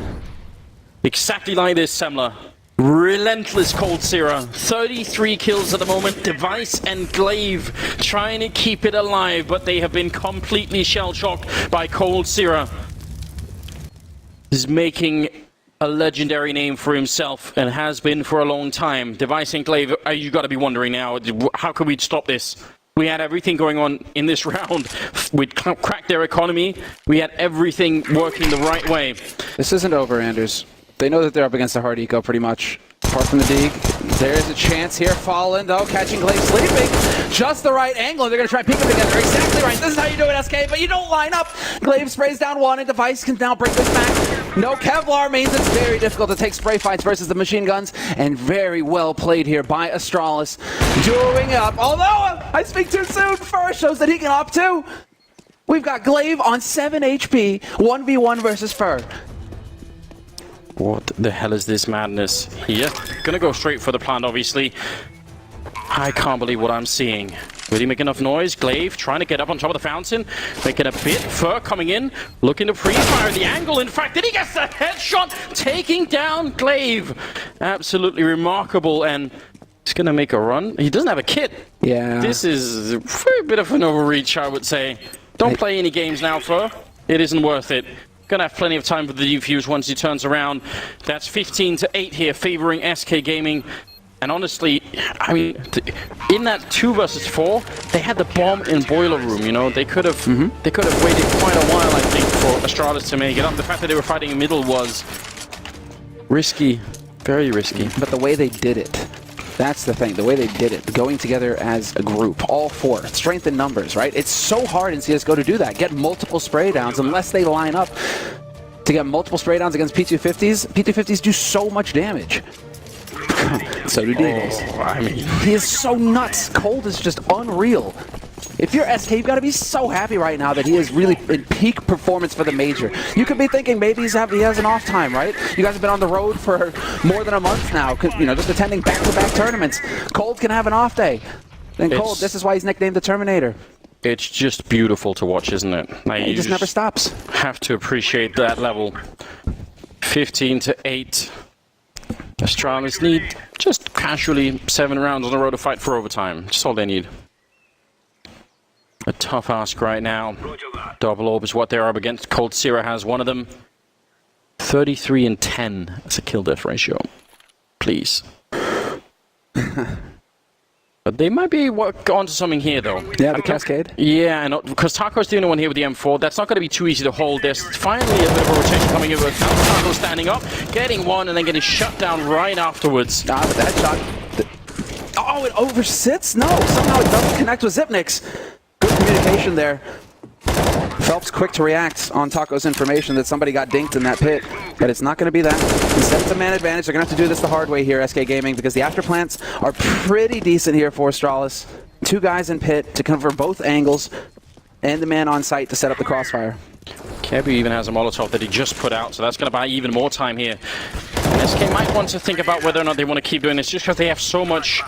Exactly like this, Semler. Relentless Cold Sierra. 33 kills at the moment. Device and Glaive trying to keep it alive, but they have been completely shell-shocked by Cold Sierra. He's making a legendary name for himself and has been for a long time. Device and Glaive, you got to be wondering now, how can we stop this? We had everything going on in this round. We'd cracked their economy. We had everything working the right way. This isn't over, Anders. They know that they're up against a hard eco pretty much. Apart from the dig, there's a chance here. Fallen, though, catching Glaive sleeping. Just the right angle. They're going to try and pick them together. Exactly right. This is how you do it, SK, but you don't line up. Glaive sprays down one, and Device can now break this back. No Kevlar means it's very difficult to take spray fights versus the machine guns, and very well played here by Astralis. Doing up, although I speak too soon. First shows that he can op too. We've got Glaive on 7 HP, 1v1 versus Fur. What the hell is this madness here? Gonna go straight for the plant, obviously. I can't believe what I'm seeing. Will he make enough noise? Glaive trying to get up on top of the fountain. Making a bit. Fur coming in. Looking to pre-fire the angle. In fact, did he get the headshot? Taking down Glaive. Absolutely remarkable. And he's gonna make a run. He doesn't have a kit. Yeah. This is a very bit of an overreach, I would say. Don't play any games now, Fur. It isn't worth it. Gonna have plenty of time for the defuse once he turns around. That's 15-8 here, favoring SK Gaming. And honestly, I mean, in that 2 versus 4, they had the bomb in boiler room. You know, they could have waited quite a while, I think, for Astralis to make it up. The fact that they were fighting in middle was risky, very risky. But the way they did it. That's the thing, the way they did it, going together as a group, all 4, strength in numbers, right? It's so hard in CSGO to do that, get multiple spray downs unless they line up to get multiple spray downs against P250s. P250s do so much damage. So do Devils. I mean, he is so nuts. Cold is just unreal. If you're SK, you've got to be so happy right now that he is really in peak performance for the major. You could be thinking maybe he has an off time, right? You guys have been on the road for more than a month now, you know, just attending back-to-back tournaments. Cold can have an off day. And Cold, this is why he's nicknamed the Terminator. It's just beautiful to watch, isn't it? Like, he just never stops. Have to appreciate that level. 15-8. Astralis need just casually 7 rounds on the road to fight for overtime. Just all they need. A tough ask right now. Double orb is what they're up against. Cold Sierra has one of them. 33-10. That's a kill death ratio. Please. But they might be onto something here, though. Yeah, the Cascade. Yeah, and because Taco's the only one here with the M4. That's not going to be too easy to hold. There's finally a bit of a rotation coming in. But now Taco standing up, getting one, and then getting shut down right afterwards. Ah, but that shot... Oh, it oversits? No, somehow it doesn't connect with Zipnix. Good communication there. Phelps quick to react on Taco's information that somebody got dinked in that pit, but it's not going to be that. Instead, it's a man advantage. They're going to have to do this the hard way here, SK Gaming, because the afterplants are pretty decent here for Astralis. 2 guys in pit to cover both angles, and the man on site to set up the crossfire. Kebu even has a Molotov that he just put out, so that's going to buy even more time here. And SK might want to think about whether or not they want to keep doing this, just because they have so much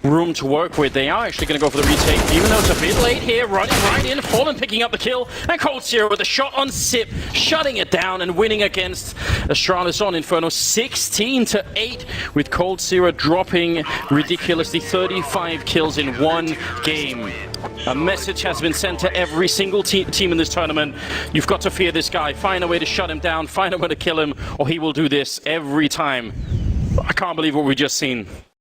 room to work with. They are actually going to go for the retake, even though it's a bit late here, running right in, Fallen picking up the kill, and Cold Sierra with a shot on Sip, shutting it down and winning against Astralis on Inferno, 16-8, with Cold Sierra dropping ridiculously 35 kills in 1 game. A message has been sent to every single team in this tournament. You've got to fear this guy, find a way to shut him down, find a way to kill him, or he will do this every time. I can't believe what we've just seen.